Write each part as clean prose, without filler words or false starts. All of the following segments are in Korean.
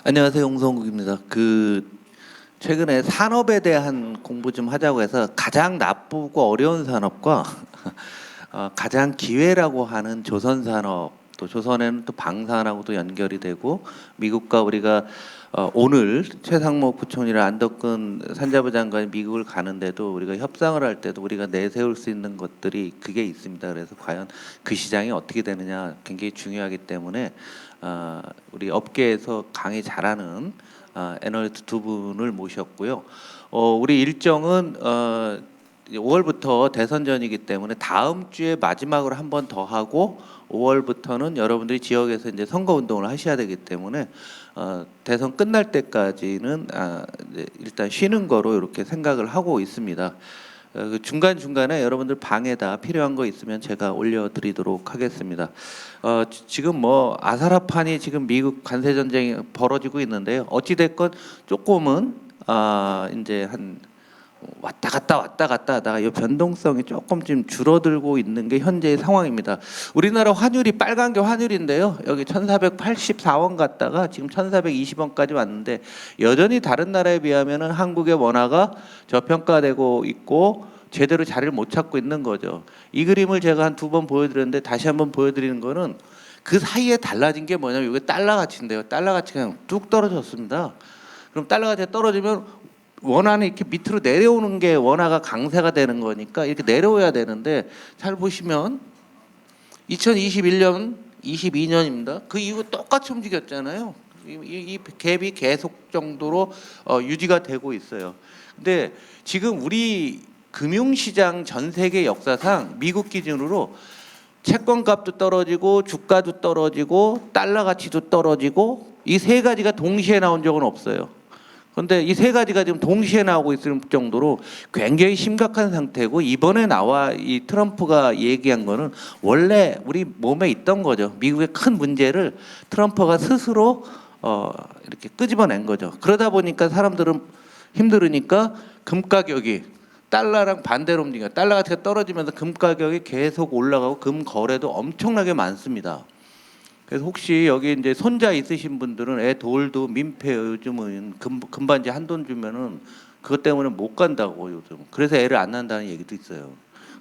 안녕하세요, 홍성국입니다. 최근에 산업에 대한 공부 좀 하자고 해서 가장 나쁘고 어려운 산업과 가장 기회라고 하는 조선 산업, 또 조선에는 또 방산하고도 연결이 되고 미국과 우리가 오늘 최상목 부총리랑 안덕근 산자부 장관이 미국을 가는데도 우리가 협상을 할 때도 우리가 내세울 수 있는 것들이 그게 있습니다. 그래서 과연 그 시장이 어떻게 되느냐 굉장히 중요하기 때문에 우리 업계에서 강의 잘하는 애널리스트 두 분을 모셨고요. 우리 일정은 5월부터 대선 전이기 때문에 다음 주에 마지막으로 한 번 더 하고 5월부터는 여러분들이 지역에서 이제 선거 운동을 하셔야 되기 때문에 대선 끝날 때까지는 일단 쉬는 거로 이렇게 생각을 하고 있습니다. 중간 중간에 여러분들 방에다 필요한 거 있으면 제가 올려드리도록 하겠습니다. 지금 뭐 아사라판이 지금 미국 관세 전쟁이 벌어지고 있는데요. 어찌 됐건 조금은 이제 한 왔다 갔다 하다가 이 변동성이 조금 좀 줄어들고 있는 게 현재의 상황입니다. 우리나라 환율이 빨간 게 환율인데요. 여기 1484원 갔다가 지금 1420원까지 왔는데 여전히 다른 나라에 비하면은 한국의 원화가 저평가되고 있고 제대로 자리를 못 찾고 있는 거죠. 이 그림을 제가 한 두 번 보여드렸는데 다시 한번 보여드리는 거는 그 사이에 달라진 게 뭐냐면 이게 달러 가치인데요. 달러 가치가 그냥 뚝 떨어졌습니다. 그럼 달러 가치가 떨어지면 원화는 이렇게 밑으로 내려오는 게 원화가 강세가 되는 거니까 이렇게 내려와야 되는데 잘 보시면 2021년, 22년입니다. 그 이후 똑같이 움직였잖아요. 이 갭이 계속 정도로 유지가 되고 있어요. 근데 지금 우리 금융시장 전 세계 역사상 미국 기준으로 채권값도 떨어지고 주가도 떨어지고 달러 가치도 떨어지고 이 세 가지가 동시에 나온 적은 없어요. 그런데 이 세 가지가 지금 동시에 나오고 있을 정도로 굉장히 심각한 상태고 이번에 나와 이 트럼프가 얘기한 거는 원래 우리 몸에 있던 거죠. 미국의 큰 문제를 트럼프가 스스로 이렇게 끄집어낸 거죠. 그러다 보니까 사람들은 힘들으니까 금 가격이 달러랑 반대로 움직여요. 달러 가치가 떨어지면서 금 가격이 계속 올라가고 금 거래도 엄청나게 많습니다. 그래서 혹시 여기 이제 손자 있으신 분들은 애 돌도 민폐 요즘은 금반지 한 돈 주면은 그것 때문에 못 간다고 요즘. 그래서 애를 안 낳는다는 얘기도 있어요.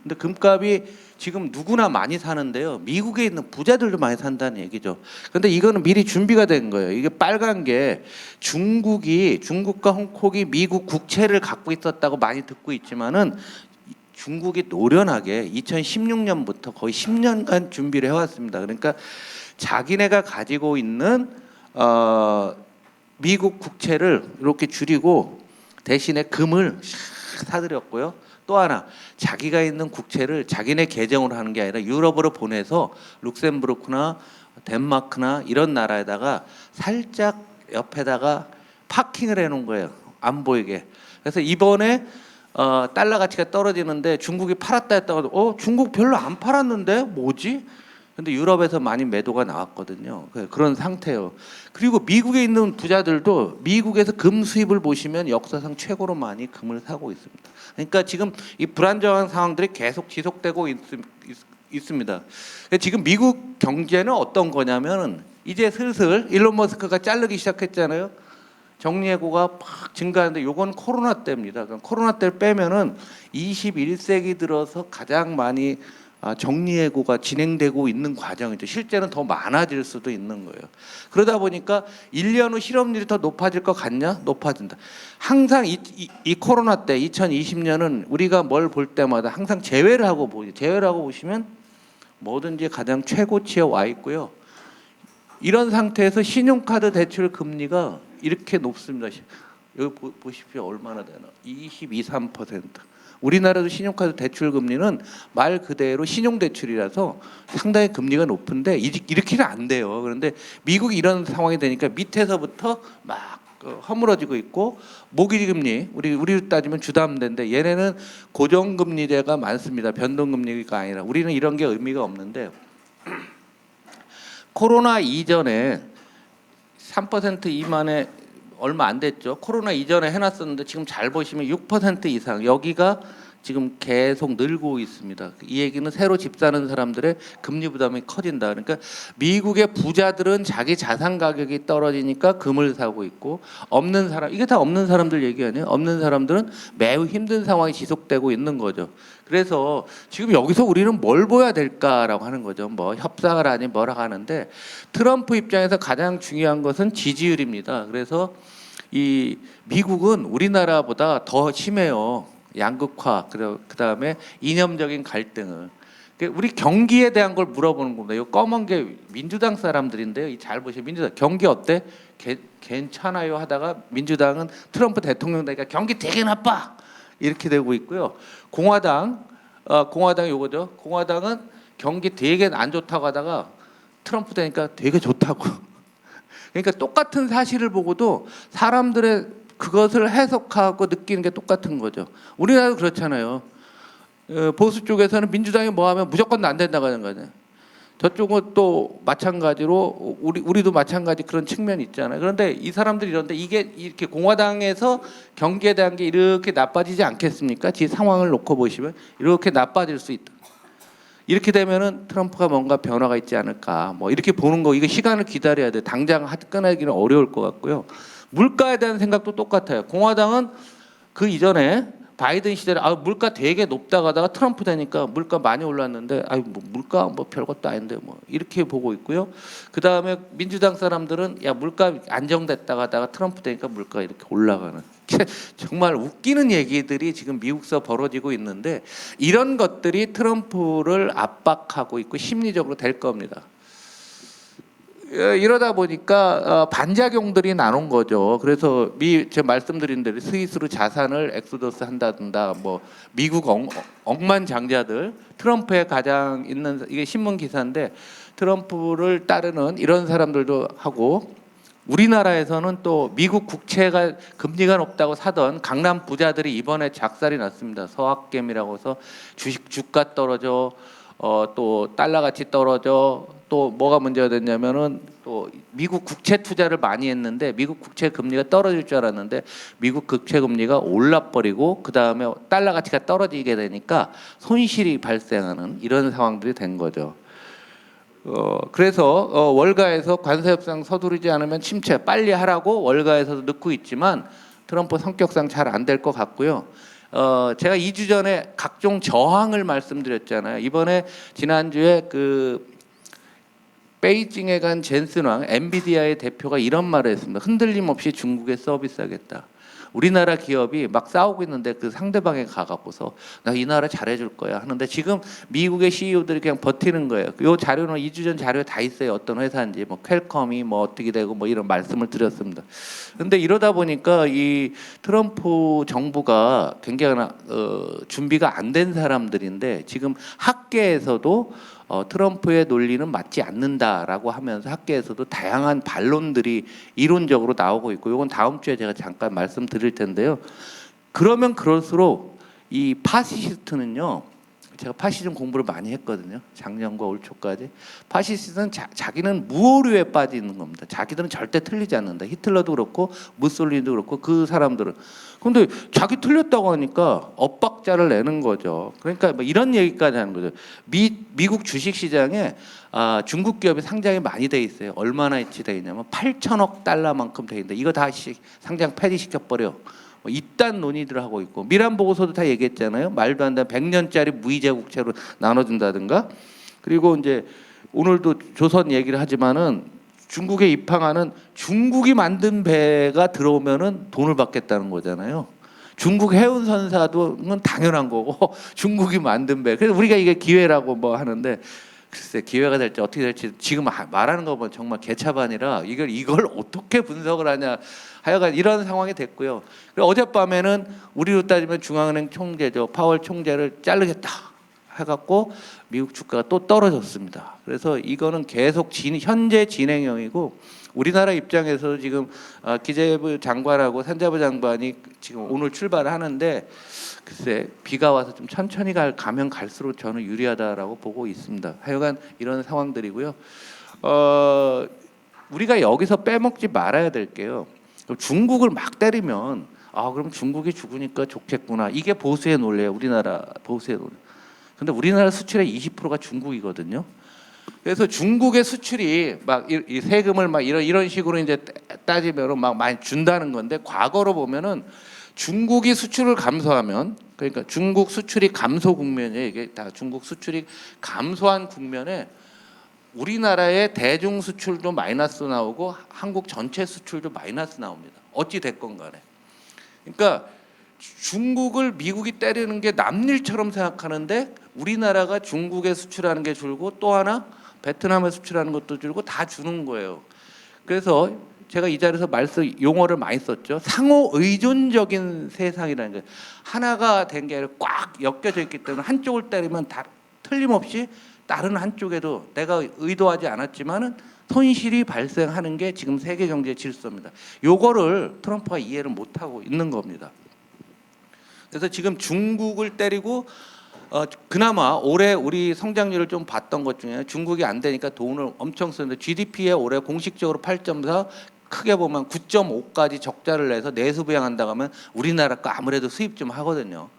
근데 금값이 지금 누구나 많이 사는데요. 미국에 있는 부자들도 많이 산다는 얘기죠. 근데 이거는 미리 준비가 된 거예요. 이게 빨간 게 중국과 홍콩이 미국 국채를 갖고 있었다고 많이 듣고 있지만은 중국이 노련하게 2016년부터 거의 10년간 준비를 해왔습니다. 그러니까 자기네가 가지고 있는 미국 국채를 이렇게 줄이고 대신에 금을 사들였고요. 또 하나 자기가 있는 국채를 자기네 계정으로 하는 게 아니라 유럽으로 보내서 룩셈부르크나 덴마크나 이런 나라에다가 살짝 옆에다가 파킹을 해놓은 거예요. 안 보이게. 그래서 이번에 달러 가치가 떨어지는데 중국이 팔았다 했다가 중국 별로 안 팔았는데 뭐지? 근데 유럽에서 많이 매도가 나왔거든요. 그런 상태예요. 그리고 미국에 있는 부자들도 미국에서 금 수입을 보시면 역사상 최고로 많이 금을 사고 있습니다. 그러니까 지금 이 불안정한 상황들이 계속 지속되고 있습니다. 지금 미국 경제는 어떤 거냐면 이제 슬슬 일론 머스크가 자르기 시작했잖아요. 정리해고가 팍 증가하는데 요건 코로나 때입니다. 코로나 때를 빼면은 21세기 들어서 가장 많이 정리해고가 진행되고 있는 과정이죠. 실제는 더 많아질 수도 있는 거예요. 그러다 보니까 1년 후 실업률이 더 높아질 것 같냐? 높아진다. 항상 이 코로나 때 2020년은 우리가 뭘 볼 때마다 항상 제외를 하고 보시면 뭐든지 가장 최고치에 와 있고요. 이런 상태에서 신용카드 대출 금리가 이렇게 높습니다. 여기 보십시오. 얼마나 되나? 22, 3%. 우리나라도 신용카드 대출 금리는 말 그대로 신용대출이라서 상당히 금리가 높은데 이렇게는 안 돼요. 그런데 미국이 이런 상황이 되니까 밑에서부터 막 허물어지고 있고 모기금리 우리로 따지면 주담대인데 얘네는 고정금리대가 많습니다. 변동금리가 아니라 우리는 이런 게 의미가 없는데 코로나 이전에 3% 미만의 얼마 안 됐죠. 코로나 이전에 해놨었는데 지금 잘 보시면 6% 이상 여기가 지금 계속 늘고 있습니다. 이 얘기는 새로 집 사는 사람들의 금리 부담이 커진다. 그러니까 미국의 부자들은 자기 자산 가격이 떨어지니까 금을 사고 있고, 없는 사람, 이게 다 없는 사람들 얘기 아니에요? 없는 사람들은 매우 힘든 상황이 지속되고 있는 거죠. 그래서 지금 여기서 우리는 뭘 보여야 될까라고 하는 거죠. 뭐 협상을 하니 뭐라 하는데, 트럼프 입장에서 가장 중요한 것은 지지율입니다. 그래서 이 미국은 우리나라보다 더 심해요. 양극화, 그다음에 이념적인 갈등을. 우리 경기에 대한 걸 물어보는 겁니다. 이 검은 게 민주당 사람들인데요. 잘 보시면 민주당 경기 어때? 괜찮아요 하다가 민주당은 트럼프 대통령 되니까 경기 되게 나빠 이렇게 되고 있고요. 공화당 요거죠. 공화당은 경기 되게 안 좋다고 하다가 트럼프 되니까 되게 좋다고. 그러니까 똑같은 사실을 보고도 사람들의 그것을 해석하고 느끼는 게 똑같은 거죠. 우리나라도 그렇잖아요. 보수 쪽에서는 민주당이 뭐 하면 무조건 안 된다고 하는 거잖아요. 저쪽은 또 마찬가지로 우리도 마찬가지 그런 측면이 있잖아요. 그런데 이 사람들이 이런데 이게 이렇게 공화당에서 경기에 대한 게 이렇게 나빠지지 않겠습니까? 지 상황을 놓고 보시면 이렇게 나빠질 수 있다. 이렇게 되면은 트럼프가 뭔가 변화가 있지 않을까. 뭐 이렇게 보는 거, 이거 시간을 기다려야 돼. 당장 끊어내기는 어려울 것 같고요. 물가에 대한 생각도 똑같아요. 공화당은 그 이전에 바이든 시절에 물가 되게 높다고 하다가 트럼프 되니까 물가 많이 올랐는데 뭐 물가 뭐 별것도 아닌데 뭐 이렇게 보고 있고요. 그다음에 민주당 사람들은 야 물가 안정됐다고 하다가 트럼프 되니까 물가 이렇게 올라가는. 정말 웃기는 얘기들이 지금 미국서 벌어지고 있는데, 이런 것들이 트럼프를 압박하고 있고 심리적으로 될 겁니다. 이러다 보니까 반작용들이 나눈 거죠. 그래서 제가 말씀드린 대로 스위스로 자산을 엑소더스 한다든가, 뭐 미국 억만장자들, 트럼프에 가장 있는, 이게 신문 기사인데 트럼프를 따르는 이런 사람들도 하고, 우리나라에서는 또 미국 국채가 금리가 높다고 사던 강남 부자들이 이번에 작살이 났습니다. 서학겜이라고 해서 주가 떨어져, 또 달러 가치 떨어져, 또 뭐가 문제가 됐냐면은 또 미국 국채 투자를 많이 했는데 미국 국채 금리가 떨어질 줄 알았는데 미국 국채 금리가 올라버리고 그 다음에 달러 가치가 떨어지게 되니까 손실이 발생하는 이런 상황들이 된 거죠. 그래서 월가에서 관세 협상 서두르지 않으면 침체 빨리 하라고 월가에서도 넣고 있지만 트럼프 성격상 잘 안 될 것 같고요. 제가 2주 전에 각종 저항을 말씀드렸잖아요. 이번에 지난주에 그 베이징에 간 젠슨 왕 엔비디아의 대표가 이런 말을 했습니다. 흔들림 없이 중국에 서비스하겠다. 우리나라 기업이 막 싸우고 있는데 그 상대방에 가갖고서 나 이 나라 잘해줄 거야 하는데 지금 미국의 CEO들이 그냥 버티는 거예요. 이 자료는 2주 전 자료에 다 있어요. 어떤 회사인지, 뭐 퀄컴이 뭐 어떻게 되고 뭐 이런 말씀을 드렸습니다. 그런데 이러다 보니까 이 트럼프 정부가 굉장히 준비가 안 된 사람들인데 지금 학계에서도 트럼프의 논리는 맞지 않는다라고 하면서 학계에서도 다양한 반론들이 이론적으로 나오고 있고, 이건 다음 주에 제가 잠깐 말씀드릴 텐데요. 그러면 그럴수록 이 파시스트는요, 제가 파시즘 공부를 많이 했거든요. 작년과 올 초까지. 파시스트는 자기는 무오류에 빠져 있는 겁니다. 자기들은 절대 틀리지 않는다. 히틀러도 그렇고 무솔리니도 그렇고 그 사람들은. 근데 자기 틀렸다고 하니까 엇박자를 내는 거죠. 그러니까 뭐 이런 얘기까지 하는 거죠. 미국 주식시장에 중국 기업이 상장이 많이 돼 있어요. 얼마나 돼 있냐면 8천억 달러만큼 돼 있는데 이거 다 상장 폐지시켜버려. 이딴 논의들을 하고 있고, 미란 보고서도 다 얘기했잖아요. 말도 안 되는 100년짜리 무이자 국채로 나눠준다든가. 그리고 이제 오늘도 조선 얘기를 하지만은 중국에 입항하는 중국이 만든 배가 들어오면은 돈을 받겠다는 거잖아요. 중국 해운 선사도는 당연한 거고 중국이 만든 배. 그래서 우리가 이게 기회라고 뭐 하는데, 글쎄 기회가 될지 어떻게 될지 지금 말하는 거 보면 정말 개차반이라 이걸 어떻게 분석을 하냐, 하여간 이런 상황이 됐고요. 그리고 어젯밤에는 우리로 따지면 중앙은행 총재죠, 파월 총재를 자르겠다 해갖고 미국 주가가 또 떨어졌습니다. 그래서 이거는 계속 현재 진행형이고, 우리나라 입장에서 지금 기재부 장관하고 산자부 장관이 지금 오늘 출발을 하는데, 글쎄 비가 와서 좀 천천히 가면 갈수록 저는 유리하다라고 보고 있습니다. 하여간 이런 상황들이고요. 우리가 여기서 빼먹지 말아야 될 게요. 중국을 막 때리면 아 그럼 중국이 죽으니까 좋겠구나. 이게 보수의 논리예요. 우리나라 보수의 논리. 근데 우리나라 수출의 20%가 중국이거든요. 그래서 중국의 수출이 막 이 세금을 막 이런 식으로 이제 따지면 막 많이 준다는 건데, 과거로 보면은 중국이 수출을 감소하면, 그러니까 중국 수출이 감소 국면이에요. 이게 다 중국 수출이 감소한 국면에 우리나라의 대중 수출도 마이너스 나오고 한국 전체 수출도 마이너스 나옵니다. 어찌 됐건 간에. 그러니까 중국을 미국이 때리는 게 남일처럼 생각하는데, 우리나라가 중국에 수출하는 게 줄고 또 하나 베트남에 수출하는 것도 줄고 다 주는 거예요. 그래서 제가 이 자리에서 용어를 많이 썼죠. 상호 의존적인 세상이라는 게, 하나가 된 게 아니라 꽉 엮여져 있기 때문에 한쪽을 때리면 다 틀림없이 다른 한쪽에도 내가 의도하지 않았지만은 손실이 발생하는 게 지금 세계 경제 질서입니다. 요거를 트럼프가 이해를 못 하고 있는 겁니다. 그래서 지금 중국을 때리고 그나마 올해 우리 성장률을 좀 봤던 것 중에 중국이 안 되니까 돈을 엄청 쓰는데, GDP에 올해 공식적으로 8.4, 크게 보면 9.5까지 적자를 내서 내수 부양한다고 하면 우리나라 거 아무래도 수입 좀 하거든요.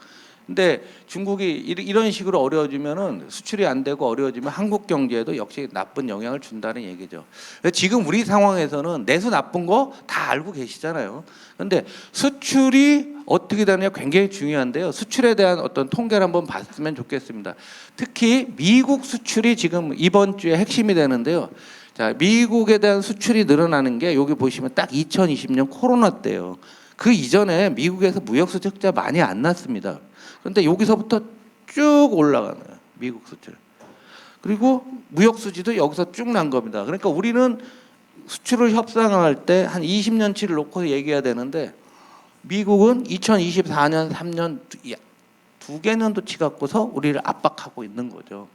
근데 중국이 이런 식으로 어려워지면은, 수출이 안 되고 어려워지면 한국 경제에도 역시 나쁜 영향을 준다는 얘기죠. 지금 우리 상황에서는 내수 나쁜 거 다 알고 계시잖아요. 그런데 수출이 어떻게 되느냐 굉장히 중요한데요. 수출에 대한 어떤 통계를 한번 봤으면 좋겠습니다. 특히 미국 수출이 지금 이번 주에 핵심이 되는데요. 자, 미국에 대한 수출이 늘어나는 게 여기 보시면 딱 2020년 코로나 때요. 그 이전에 미국에서 무역수지 흑자 많이 안 났습니다. 그런데 여기서부터 쭉 올라가는 거예요, 미국 수출. 그리고 무역 수지도 여기서 쭉 난 겁니다. 그러니까 우리는 수출을 협상할 때 한 20년치를 놓고 얘기해야 되는데, 미국은 2024년, 3년 두 개년도치 갖고서 우리를 압박하고 있는 거죠.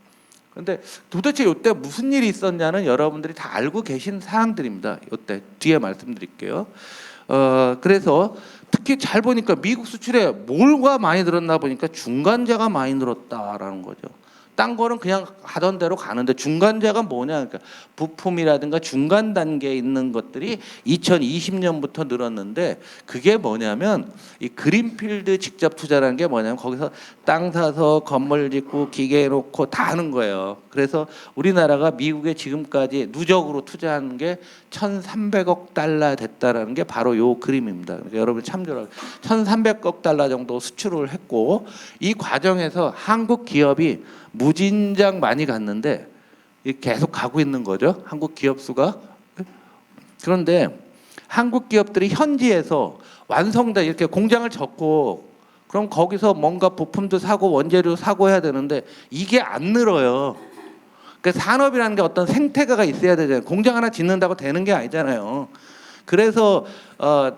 그런데 도대체 이때 무슨 일이 있었냐는 여러분들이 다 알고 계신 사항들입니다. 이때 뒤에 말씀드릴게요. 그래서 특히 잘 보니까 미국 수출에 뭘가 많이 늘었나 보니까 중간재가 많이 늘었다라는 거죠. 딴 거는 그냥 하던 대로 가는데 중간재가 뭐냐, 그러니까 부품이라든가 중간 단계에 있는 것들이 2020년부터 늘었는데, 그게 뭐냐면 이 그린필드 직접 투자라는 게 뭐냐면 거기서 땅 사서 건물 짓고 기계 놓고 다 하는 거예요. 그래서 우리나라가 미국에 지금까지 누적으로 투자하는 게 1,300억 달러 됐다라는 게 바로 요 그림입니다. 그러니까 여러분 참조를 1,300억 달러 정도 수출을 했고, 이 과정에서 한국 기업이 무진장 많이 갔는데 계속 가고 있는 거죠, 한국 기업 수가. 그런데 한국 기업들이 현지에서 완성돼 이렇게 공장을 접고, 그럼 거기서 뭔가 부품도 사고 원재료 사고 해야 되는데 이게 안 늘어요. 그러니까 산업이라는 게 어떤 생태계가 있어야 되잖아요. 공장 하나 짓는다고 되는 게 아니잖아요. 그래서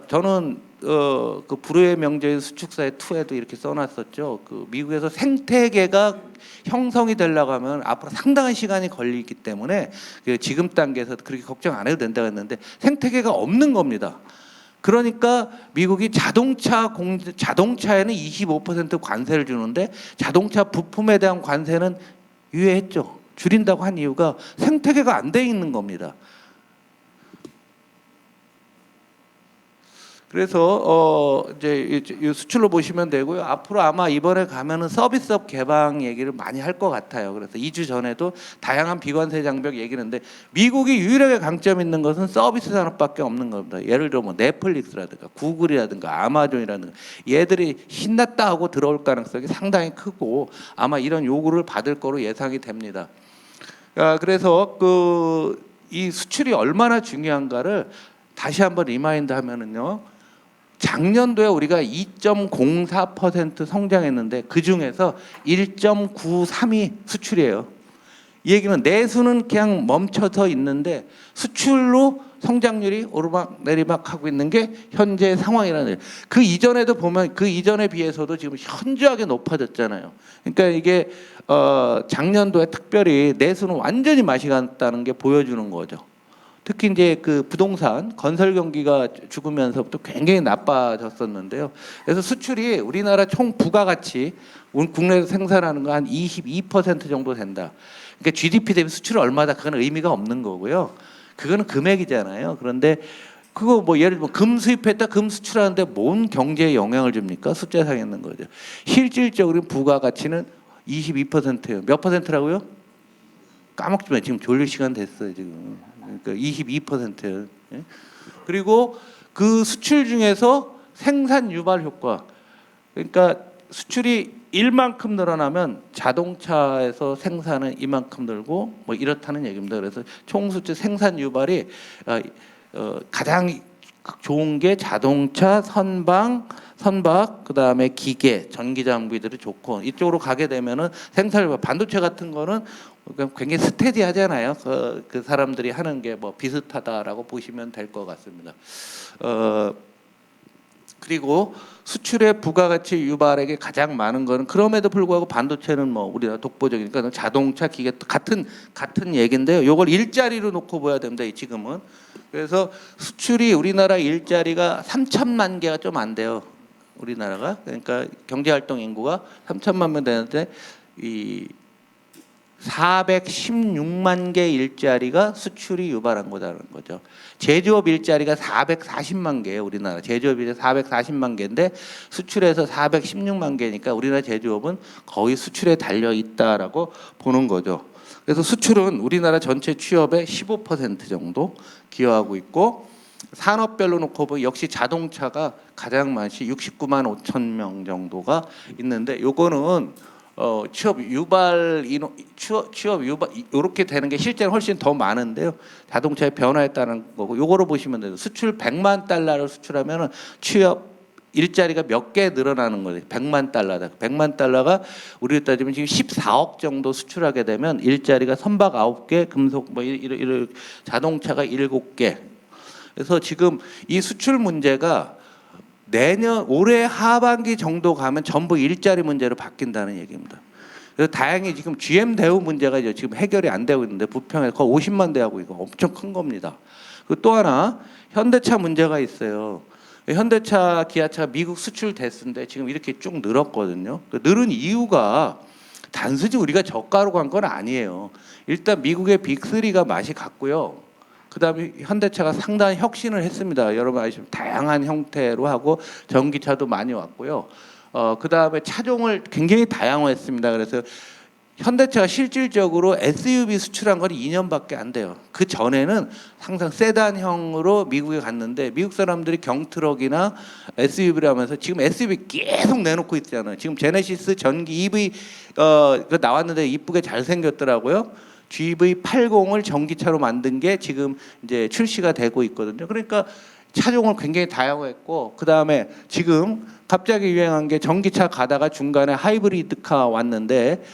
저는 그 불후의 명제인 수축사의 2에도 이렇게 써놨었죠. 그 미국에서 생태계가 형성이 되려고 하면 앞으로 상당한 시간이 걸리기 때문에 지금 단계에서 그렇게 걱정 안 해도 된다고 했는데, 생태계가 없는 겁니다. 그러니까 미국이 자동차에는 25% 관세를 주는데 자동차 부품에 대한 관세는 유예했죠. 줄인다고 한 이유가 생태계가 안 돼 있는 겁니다. 그래서 이제 수출로 보시면 되고요. 앞으로 아마 이번에 가면은 서비스업 개방 얘기를 많이 할 것 같아요. 그래서 2주 전에도 다양한 비관세 장벽 얘기했는데, 미국이 유일하게 강점 있는 것은 서비스 산업밖에 없는 겁니다. 예를 들어 뭐 넷플릭스라든가 구글이라든가 아마존이라든가, 얘들이 신났다 하고 들어올 가능성이 상당히 크고 아마 이런 요구를 받을 거로 예상이 됩니다. 그래서 이 수출이 얼마나 중요한가를 다시 한번 리마인드 하면은요. 작년도에 우리가 2.04% 성장했는데 그 중에서 1.93이 수출이에요. 이 얘기는 내수는 그냥 멈춰서 있는데 수출로 성장률이 오르막 내리막 하고 있는 게 현재 상황이라는 거예요. 그 이전에도 보면 그 이전에 비해서도 지금 현저하게 높아졌잖아요. 그러니까 이게 작년도에 특별히 내수는 완전히 맛이 갔다는 게 보여주는 거죠. 특히 이제 그 부동산 건설 경기가 죽으면서부터 굉장히 나빠졌었는데요. 그래서 수출이 우리나라 총 부가가치 국내에서 생산하는 거 한 22% 정도 된다. 그러니까 GDP 대비 수출이 얼마다, 그건 의미가 없는 거고요. 그거는 금액이잖아요. 그런데 그거 뭐 예를 들면 금 수입했다 금 수출하는데 뭔 경제에 영향을 줍니까? 숫자상에 있는 거죠. 실질적으로 부가가치는 22%예요. 몇 퍼센트라고요? 까먹지 마. 지금 졸릴 시간 됐어요. 지금. 그러니까 22%예요. 예? 그리고 그 수출 중에서 생산 유발 효과. 그러니까 수출이 1만큼 늘어나면 자동차에서 생산은 이만큼 늘고 뭐 이렇다는 얘기입니다. 그래서 총 수출 생산 유발이 가장 좋은 게 자동차, 선박, 그다음에 기계, 전기 장비들이 좋고 이쪽으로 가게 되면은 생산 반도체 같은 거는 굉장히 스테디하잖아요. 그 사람들이 하는 게 뭐 비슷하다라고 보시면 될 것 같습니다. 그리고 수출의 부가가치 유발액이 가장 많은 거는 그럼에도 불구하고 반도체는 뭐 우리나라 독보적이니까 자동차, 기계 같은 얘기인데요. 이걸 일자리로 놓고 봐야 됩니다. 지금은. 그래서 수출이 우리나라 일자리가 3천만 개가 좀 안 돼요. 우리나라가. 그러니까 경제활동 인구가 3천만 명 되는데 이 416만 개 일자리가 수출이 유발한 거다라는 거죠. 제조업 일자리가 440만 개예요. 우리나라 제조업이 440만 개인데 수출에서 416만 개니까 우리나라 제조업은 거의 수출에 달려 있다라고 보는 거죠. 그래서 수출은 우리나라 전체 취업의 15% 정도 기여하고 있고 산업별로 놓고 보면 역시 자동차가 가장 많이 69만 5천 명 정도가 있는데 요거는 취업 유발 이렇게 되는 게 실제는 훨씬 더 많은데요. 자동차의 변화에 따른 거고 요거로 보시면 돼요. 수출 100만 달러를 수출하면은 취업 일자리가 몇 개 늘어나는 거예요. 100만 달러다. 100만 달러가 우리로 따지면 지금 14억 정도 수출하게 되면 일자리가 선박 9개, 금속 뭐 이런 자동차가 7개. 그래서 지금 이 수출 문제가 올해 하반기 정도 가면 전부 일자리 문제로 바뀐다는 얘기입니다. 그래서 다행히 지금 GM 대우 문제가 이제 지금 해결이 안 되고 있는데 부평에 거의 50만 대하고 이거 엄청 큰 겁니다. 그리고 또 하나 현대차 문제가 있어요. 현대차, 기아차가 미국 수출 대수인데 지금 이렇게 쭉 늘었거든요. 늘은 이유가 단순히 우리가 저가로 간 건 아니에요. 일단 미국의 빅3가 맛이 갔고요. 그다음에 현대차가 상당히 혁신을 했습니다. 여러분 아시면 다양한 형태로 하고 전기차도 많이 왔고요. 그다음에 차종을 굉장히 다양화했습니다. 그래서 현대차가 실질적으로 SUV 수출한 건 2년밖에 안 돼요. 그 전에는 항상 세단형으로 미국에 갔는데 미국 사람들이 경트럭이나 SUV를 하면서 지금 SUV 계속 내놓고 있잖아요. 지금 제네시스 전기 EV 나왔는데 이쁘게 잘 생겼더라고요. GV80을 전기차로 만든 게 지금 이제 출시가 되고 있거든요. 그러니까 차종을 굉장히 다양화했고 그다음에 지금 갑자기 유행한 게 전기차 가다가 중간에 하이브리드카 왔는데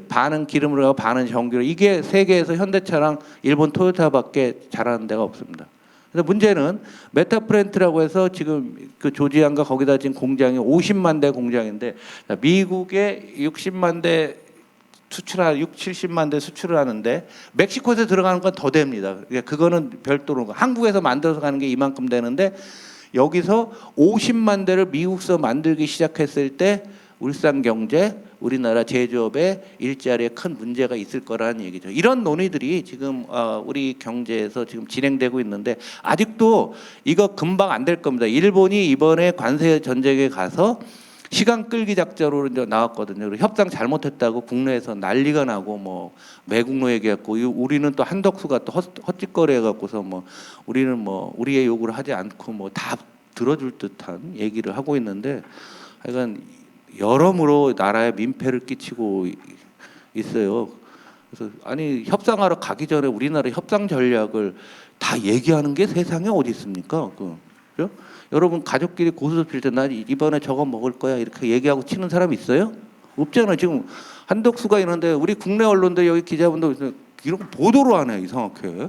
반은 기름으로 가고 반은 전기로 이게 세계에서 현대차랑 일본 토요타밖에 잘하는 데가 없습니다. 그래서 문제는 메타프렌트라고 해서 지금 그 조지안과 거기다 지금 공장이 50만 대 공장인데 미국에 60만 대 수출하 70만 대 수출을 하는데 멕시코에서 들어가는 건 더 됩니다. 그거는 별도로 한국에서 만들어서 가는 게 이만큼 되는데 여기서 50만 대를 미국서 만들기 시작했을 때 울산경제, 우리나라 제조업의 일자리에 큰 문제가 있을 거라는 얘기죠. 이런 논의들이 지금 우리 경제에서 지금 진행되고 있는데 아직도 이거 금방 안 될 겁니다. 일본이 이번에 관세 전쟁에 가서 시간 끌기 작전으로 이제 나왔거든요. 그리고 협상 잘못했다고 국내에서 난리가 나고 뭐 매국노 얘기했고 우리는 또 한덕수가 또 헛짓거리 해갖고서 뭐 우리는 뭐 우리의 요구를 하지 않고 뭐 다 들어줄 듯한 얘기를 하고 있는데 하여간 여러모로 나라에 민폐를 끼치고 있어요. 그래서 아니 협상하러 가기 전에 우리나라 협상 전략을 다 얘기하는 게 세상에 어디 있습니까? 그죠? 여러분 가족끼리 고수 필 때 나 이번에 저거 먹을 거야 이렇게 얘기하고 치는 사람 있어요? 없잖아요. 지금 한덕수가 있는데 우리 국내 언론들 여기 기자분들 이런 거 보도로 안 해 이상하게.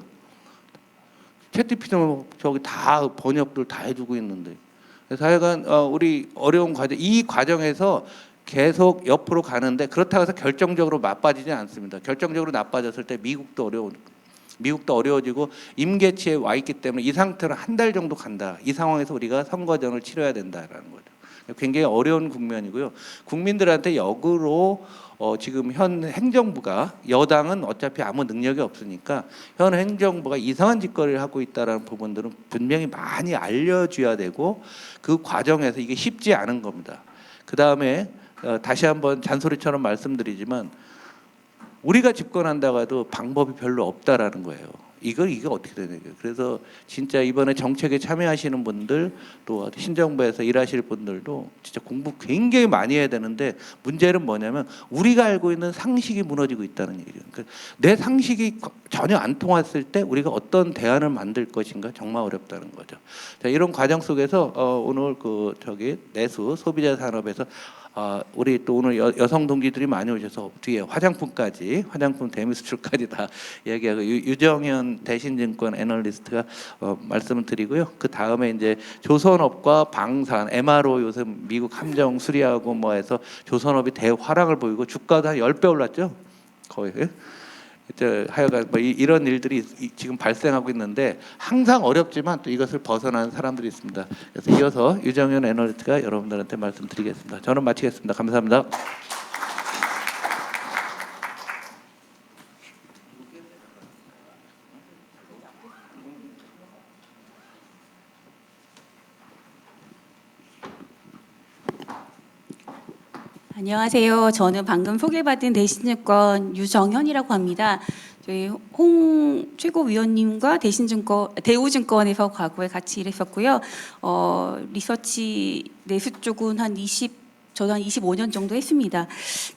챗GPT는 저기 다 번역들 다 해주고 있는데. 그래서 하여간 우리 어려운 과정 이 과정에서 계속 옆으로 가는데 그렇다고 해서 결정적으로 나빠지지 않습니다. 결정적으로 나빠졌을 때 미국도 어려워지고 임계치에 와 있기 때문에 이 상태로 한 달 정도 간다. 이 상황에서 우리가 선거전을 치러야 된다라는 거죠. 굉장히 어려운 국면이고요. 국민들한테 역으로 지금 현 행정부가, 여당은 어차피 아무 능력이 없으니까 현 행정부가 이상한 짓거리를 하고 있다는 부분들은 분명히 많이 알려줘야 되고, 그 과정에서 이게 쉽지 않은 겁니다. 그 다음에 다시 한번 잔소리처럼 말씀드리지만, 우리가 집권한다고 해도 방법이 별로 없다라는 거예요. 이게 어떻게 되는 거예요. 그래서 진짜 이번에 정책에 참여하시는 분들, 또 신정부에서 일하실 분들도 진짜 공부 굉장히 많이 해야 되는데, 문제는 뭐냐면 우리가 알고 있는 상식이 무너지고 있다는 얘기예요. 그러니까 내 상식이 전혀 안 통했을 때 우리가 어떤 대안을 만들 것인가 정말 어렵다는 거죠. 자, 이런 과정 속에서 오늘 내수 소비자 산업에서 우리 또 오늘 여성 동지들이 많이 오셔서 뒤에 화장품까지, 화장품 대미 수출까지 다 얘기하고, 유정현 대신증권 애널리스트가 말씀을 드리고요. 그 다음에 이제 조선업과 방산, MRO 요즘 미국 함정 수리하고 뭐 해서 조선업이 대화랑을 보이고 주가도 한 10배 올랐죠. 거의. 하여간 뭐 이런 일들이 지금 발생하고 있는데, 항상 어렵지만 또 이것을 벗어나는 사람들이 있습니다. 그래서 이어서 유정현 애널리스트가 여러분들한테 말씀드리겠습니다. 저는 마치겠습니다. 감사합니다. 안녕하세요. 저는 방금 소개받은 대신증권 유정현이라고 합니다. 저희 홍 최고위원님과 대우증권에서 과거에 같이 일했었고요. 리서치 내수 쪽은 저도 한 25년 정도 했습니다.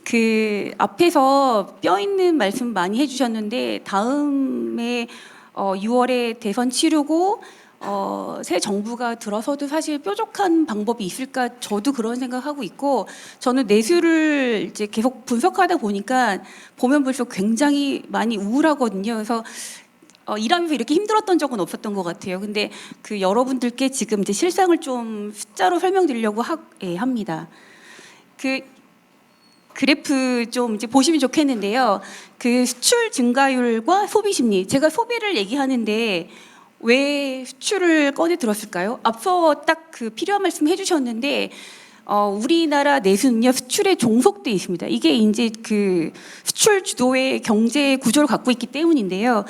그 앞에서 뼈 있는 말씀 많이 해주셨는데, 다음에 6월에 대선 치르고 새 정부가 들어서도 사실 뾰족한 방법이 있을까, 저도 그런 생각하고 있고, 저는 내수를 이제 계속 분석하다 보니까 보면 볼수록 굉장히 많이 우울하거든요. 그래서 일하면서 이렇게 힘들었던 적은 없었던 것 같아요. 근데 그 여러분들께 지금 이제 실상을 좀 숫자로 설명드리려고 합니다. 그 그래프 좀 이제 보시면 좋겠는데요. 그 수출 증가율과 소비 심리, 제가 소비를 얘기하는데 왜 수출을 꺼내 들었을까요? 앞서 딱 그 필요한 말씀 해주셨는데, 우리나라 내수는요 수출에 종속돼 있습니다. 이게 이제 그 수출 주도의 경제 구조를 갖고 있기 때문인데요.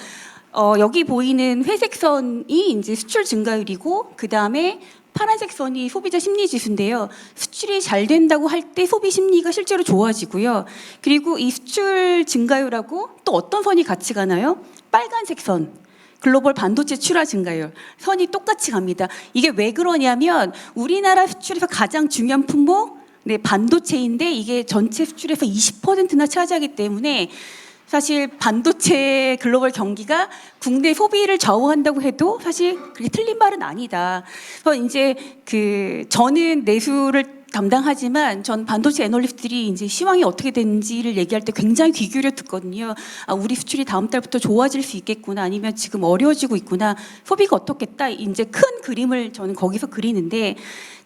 여기 보이는 회색 선이 이제 수출 증가율이고, 그 다음에 파란색 선이 소비자 심리 지수인데요. 수출이 잘 된다고 할 때 소비 심리가 실제로 좋아지고요. 그리고 이 수출 증가율하고 또 어떤 선이 같이 가나요? 빨간색 선. 글로벌 반도체 출하 증가율 선이 똑같이 갑니다. 이게 왜 그러냐면 우리나라 수출에서 가장 중요한 품목, 반도체인데 이게 전체 수출에서 20%나 차지하기 때문에 사실 반도체 글로벌 경기가 국내 소비를 좌우한다고 해도 사실 그렇게 틀린 말은 아니다. 그래서 이제 저는 내수를 담당하지만 전 반도체 애널리스트들이 이제 시황이 어떻게 되는지를 얘기할 때 굉장히 귀 기울여 듣거든요. 우리 수출이 다음 달부터 좋아질 수 있겠구나, 아니면 지금 어려워지고 있구나, 소비가 어떻겠다, 이제 큰 그림을 저는 거기서 그리는데,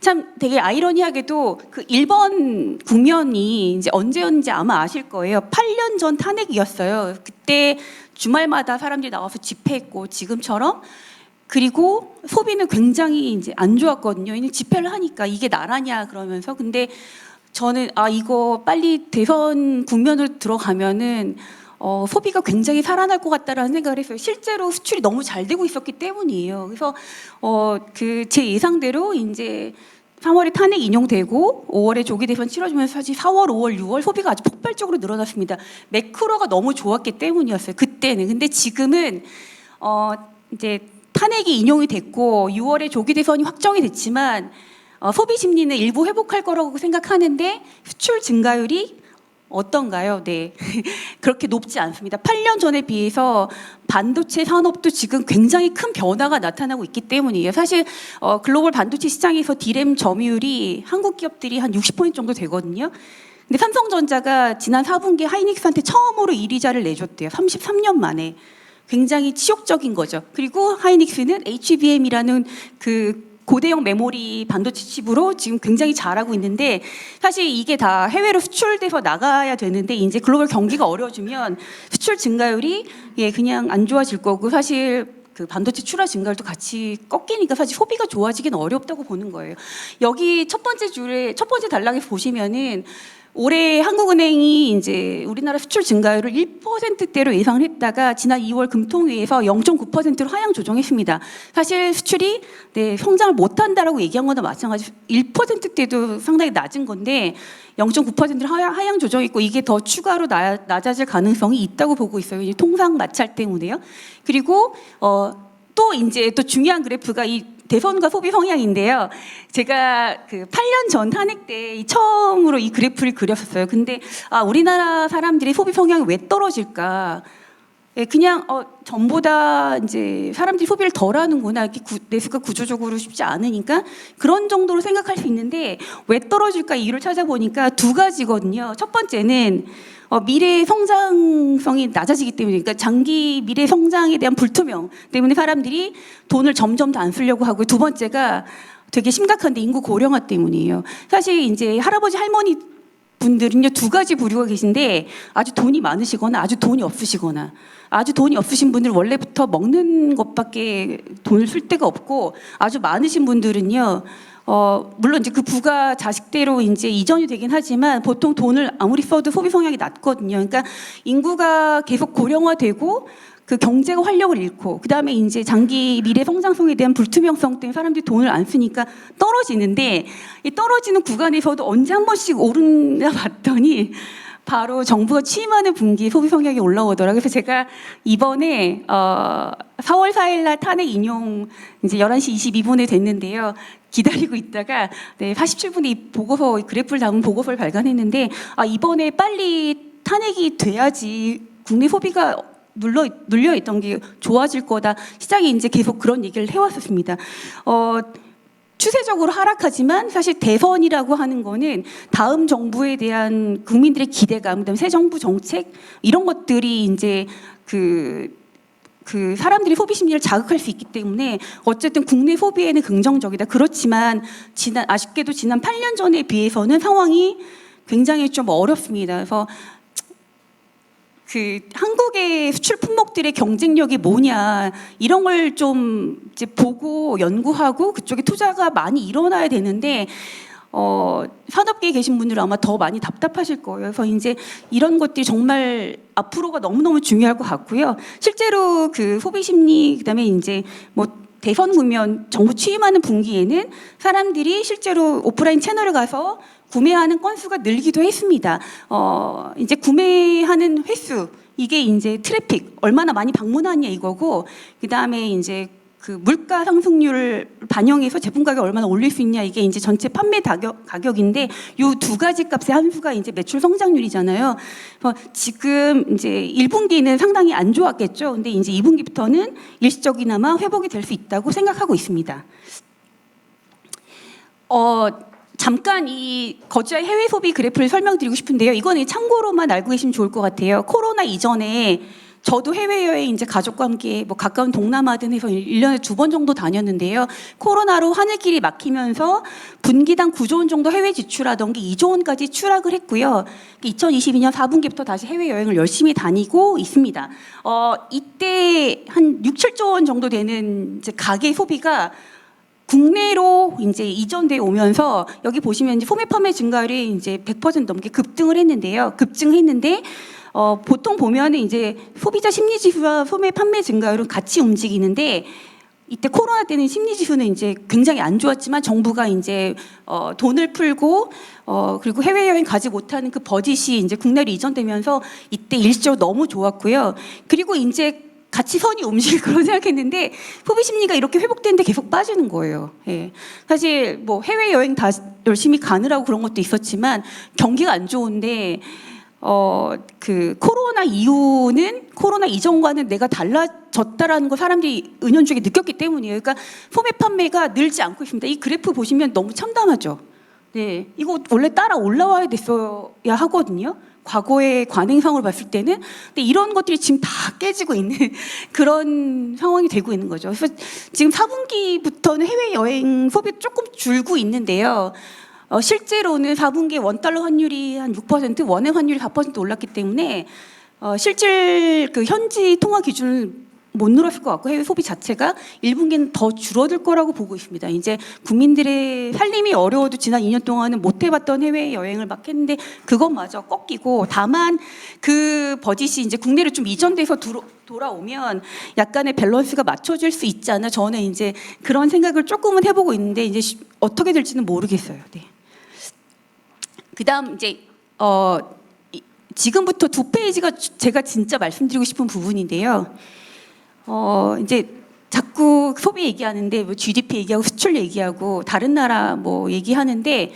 참 되게 아이러니하게도 그 1번 국면이 이제 언제였는지 아마 아실 거예요. 8년 전 탄핵이었어요. 그때 주말마다 사람들이 나와서 집회했고, 지금처럼. 그리고 소비는 굉장히 이제 안 좋았거든요. 집회를 하니까 이게 나라냐 그러면서. 근데 저는 이거 빨리 대선 국면으로 들어가면은 소비가 굉장히 살아날 것 같다라는 생각을 했어요. 실제로 수출이 너무 잘 되고 있었기 때문이에요. 그래서 제 예상대로 이제 3월에 탄핵 인용되고 5월에 조기 대선 치러지면서 사실 4월, 5월, 6월 소비가 아주 폭발적으로 늘어났습니다. 매크로가 너무 좋았기 때문이었어요. 그때는. 근데 지금은 이제 탄핵이 인용이 됐고 6월에 조기 대선이 확정이 됐지만 소비 심리는 일부 회복할 거라고 생각하는데, 수출 증가율이 어떤가요? 네. 그렇게 높지 않습니다. 8년 전에 비해서 반도체 산업도 지금 굉장히 큰 변화가 나타나고 있기 때문이에요. 사실 글로벌 반도체 시장에서 디램 점유율이 한국 기업들이 한 60% 정도 되거든요. 근데 삼성전자가 지난 4분기에 하이닉스한테 처음으로 1위자를 내줬대요. 33년 만에. 굉장히 치욕적인 거죠. 그리고 하이닉스는 HBM이라는 그 고대형 메모리 반도체 칩으로 지금 굉장히 잘하고 있는데, 사실 이게 다 해외로 수출돼서 나가야 되는데 이제 글로벌 경기가 어려워지면 수출 증가율이 그냥 안 좋아질 거고, 사실 그 반도체 출하 증가율도 같이 꺾이니까 사실 소비가 좋아지기는 어렵다고 보는 거예요. 여기 첫 번째 단락에 보시면은 올해 한국은행이 이제 우리나라 수출 증가율을 1%대로 예상을 했다가 지난 2월 금통위에서 0.9%로 하향 조정했습니다. 사실 수출이 성장을 못한다라고 얘기한 거나 마찬가지 1%대도 상당히 낮은 건데 0.9%로 하향 조정했고 이게 더 추가로 낮아질 가능성이 있다고 보고 있어요. 이제 통상 마찰 때문에요. 그리고 또 이제 또 중요한 그래프가 이 대선과 소비 성향인데요. 제가 그 8년 전 탄핵 때 처음으로 이 그래프를 그렸었어요. 근데 우리나라 사람들의 소비 성향이 왜 떨어질까? 예, 그냥 전보다 이제 사람들이 소비를 덜 하는구나. 이렇게 내수가 구조적으로 쉽지 않으니까 그런 정도로 생각할 수 있는데 왜 떨어질까 이유를 찾아보니까 두 가지거든요. 첫 번째는 미래 성장성이 낮아지기 때문에, 그러니까 장기 미래 성장에 대한 불투명 때문에 사람들이 돈을 점점 더 안 쓰려고 하고, 두 번째가 되게 심각한데 인구 고령화 때문이에요. 사실 이제 할아버지 할머니 분들은요 두 가지 부류가 계신데 아주 돈이 많으시거나 아주 돈이 없으시거나, 아주 돈이 없으신 분들 원래부터 먹는 것밖에 돈을 쓸 데가 없고, 아주 많으신 분들은요 물론 이제 그 부가 자식대로 이제 이전이 되긴 하지만 보통 돈을 아무리 써도 소비 성향이 낮거든요. 그러니까 인구가 계속 고령화되고 그 경제가 활력을 잃고 그다음에 이제 장기 미래 성장성에 대한 불투명성 때문에 사람들이 돈을 안 쓰니까 떨어지는데, 이 떨어지는 구간에서도 언제 한 번씩 오르나 봤더니 바로 정부가 취임하는 분기에 소비 성향이 올라오더라고요. 그래서 제가 이번에 4월 4일 날 탄핵 인용 이제 11시 22분에 됐는데요. 기다리고 있다가 47분에 이 보고서, 이 그래프를 담은 보고서를 발간했는데 이번에 빨리 탄핵이 돼야지 국내 소비가 눌려 있던 게 좋아질 거다. 시장이 이제 계속 그런 얘기를 해왔었습니다. 추세적으로 하락하지만 사실 대선이라고 하는 거는 다음 정부에 대한 국민들의 기대감, 그다음에 새 정부 정책 이런 것들이 이제 그 사람들이 소비 심리를 자극할 수 있기 때문에 어쨌든 국내 소비에는 긍정적이다. 그렇지만 아쉽게도 지난 8년 전에 비해서는 상황이 굉장히 좀 어렵습니다. 그래서 그 한국의 수출 품목들의 경쟁력이 뭐냐 이런 걸 좀 이제 보고 연구하고 그쪽에 투자가 많이 일어나야 되는데 산업계에 계신 분들은 아마 더 많이 답답하실 거예요. 그래서 이제 이런 것들이 정말 앞으로가 너무너무 중요할 것 같고요. 실제로 그 소비 심리, 그다음에 이제 뭐 대선 국면 정부 취임하는 분기에는 사람들이 실제로 오프라인 채널에 가서 구매하는 건수가 늘기도 했습니다. 이제 구매하는 횟수, 이게 이제 트래픽, 얼마나 많이 방문하냐 이거고, 그 다음에 이제 그 물가 상승률을 반영해서 제품 가격 얼마나 올릴 수 있냐, 이게 이제 전체 판매 가격인데, 요 두 가지 값의 함수가 이제 매출 성장률이잖아요. 지금 이제 1분기는 상당히 안 좋았겠죠. 근데 이제 2분기부터는 일시적이나마 회복이 될 수 있다고 생각하고 있습니다. 잠깐 이 거주할 해외 소비 그래프를 설명드리고 싶은데요. 이거는 참고로만 알고 계시면 좋을 것 같아요. 코로나 이전에 저도 해외여행 이제 가족과 함께 뭐 가까운 동남아 등 해서 1년에 2번 정도 다녔는데요. 코로나로 하늘길이 막히면서 분기당 9조 원 정도 해외 지출하던 게 2조 원까지 추락을 했고요. 2022년 4분기부터 다시 해외여행을 열심히 다니고 있습니다. 이때 한 6, 7조 원 정도 되는 이제 가계 소비가 국내로 이제 이전돼 오면서 여기 보시면 이제 소매 판매 증가율이 이제 100% 넘게 급등을 했는데요. 급증했는데 보통 보면은 이제 소비자 심리 지수와 소매 판매 증가율은 같이 움직이는데, 이때 코로나 때는 심리 지수는 이제 굉장히 안 좋았지만 정부가 이제 돈을 풀고 그리고 해외여행 가지 못하는 그 버짓이 이제 국내로 이전되면서 이때 일시적으로 너무 좋았고요. 그리고 이제 같이 선이 움직일 거라고 생각했는데 소비 심리가 이렇게 회복되는데 계속 빠지는 거예요. 예. 사실 뭐 해외 여행 다 열심히 가느라고 그런 것도 있었지만 경기가 안 좋은데 그 코로나 이후는 코로나 이전과는 내가 달라졌다라는 걸 사람들이 은연중에 느꼈기 때문이에요. 그러니까 소매 판매가 늘지 않고 있습니다. 이 그래프 보시면 너무 참담하죠. 네, 이거 원래 따라 올라와야 됐어야 하거든요. 과거의 관행상으로 봤을 때는. 근데 이런 것들이 지금 다 깨지고 있는 그런 상황이 되고 있는 거죠. 그래서 지금 4분기부터는 해외여행 소비 조금 줄고 있는데요. 실제로는 4분기에 원달러 환율이 한 6%, 원의 환율이 4% 올랐기 때문에 실질 그 현지 통화 기준을 못 늘었을 것 같고 해외 소비 자체가 1분기는 더 줄어들 거라고 보고 있습니다. 이제 국민들의 살림이 어려워도 지난 2년 동안은 못 해봤던 해외 여행을 막 했는데 그것마저 꺾이고, 다만 그 버짓이 이제 국내로 좀 이전돼서 돌아오면 약간의 밸런스가 맞춰질 수 있지 않나, 저는 이제 그런 생각을 조금은 해보고 있는데 이제 어떻게 될지는 모르겠어요. 네. 그다음 이제 지금부터 두 페이지가 제가 진짜 말씀드리고 싶은 부분인데요. 이제 자꾸 소비 얘기하는데 뭐 GDP 얘기하고 수출 얘기하고 다른 나라 뭐 얘기하는데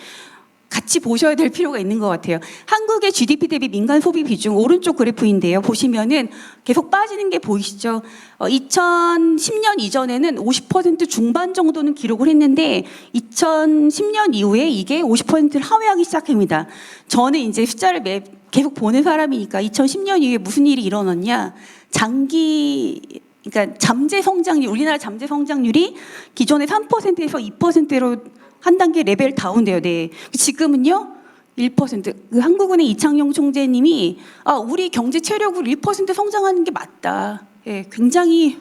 같이 보셔야 될 필요가 있는 것 같아요. 한국의 GDP 대비 민간 소비 비중 오른쪽 그래프인데요. 보시면은 계속 빠지는 게 보이시죠? 2010년 이전에는 50% 중반 정도는 기록을 했는데 2010년 이후에 이게 50%를 하회하기 시작합니다. 저는 이제 숫자를 계속 보는 사람이니까 2010년 이후에 무슨 일이 일어났냐? 그러니까 잠재 성장률, 우리나라 잠재 성장률이 기존의 3%에서 2%로 한 단계 레벨 다운돼요. 네. 지금은요 1%. 그 한국은행 이창용 총재님이 우리 경제 체력으로 1% 성장하는 게 맞다. 예, 굉장히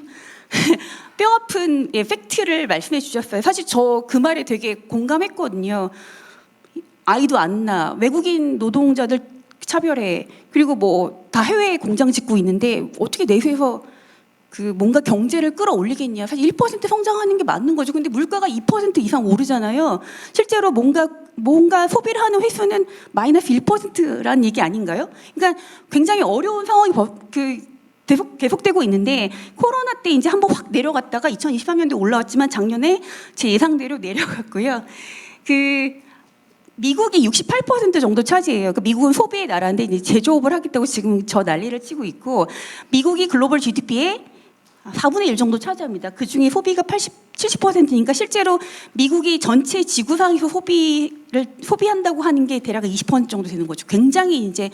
뼈아픈 팩트를 말씀해 주셨어요. 사실 저 그 말에 되게 공감했거든요. 아이도 안 낳아, 외국인 노동자들 차별해, 그리고 뭐 다 해외에 공장 짓고 있는데 어떻게 내수에서 그 뭔가 경제를 끌어올리겠냐. 사실 1% 성장하는 게 맞는 거죠. 근데 물가가 2% 이상 오르잖아요. 실제로 뭔가 소비를 하는 횟수는 마이너스 1%라는 얘기 아닌가요? 그러니까 굉장히 어려운 상황이 계속되고 있는데, 코로나 때 이제 한번 확 내려갔다가 2023년도에 올라왔지만 작년에 제 예상대로 내려갔고요. 미국이 68% 정도 차지해요. 미국은 소비의 나라인데 이제 제조업을 하겠다고 지금 저 난리를 치고 있고, 미국이 글로벌 GDP의 4분의 1 정도 차지합니다. 그 중에 소비가 70%니까 실제로 미국이 전체 지구상에서 소비한다고 하는 게 대략 20% 정도 되는 거죠. 굉장히 이제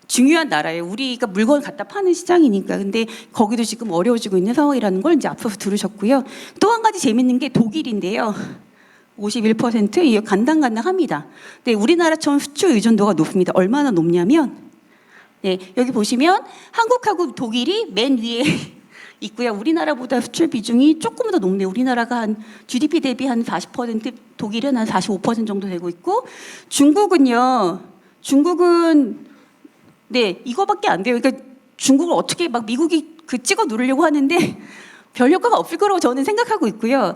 중요한 나라예요. 우리가 물건 갖다 파는 시장이니까. 근데 거기도 지금 어려워지고 있는 상황이라는 걸 이제 앞서서 들으셨고요. 또 한 가지 재밌는 게 독일인데요. 51%. 이게 간당간당합니다. 네, 우리나라처럼 수출 의존도가 높습니다. 얼마나 높냐면, 네, 여기 보시면 한국하고 독일이 맨 위에 있고요. 우리나라보다 수출 비중이 조금 더 높네요. 우리나라가 한 GDP 대비 한 40%, 독일은 한 45% 정도 되고 있고, 중국은 네, 이거밖에 안 돼요. 그러니까 중국을 어떻게 막 미국이 찍어 누르려고 하는데 별 효과가 없을 거라고 저는 생각하고 있고요.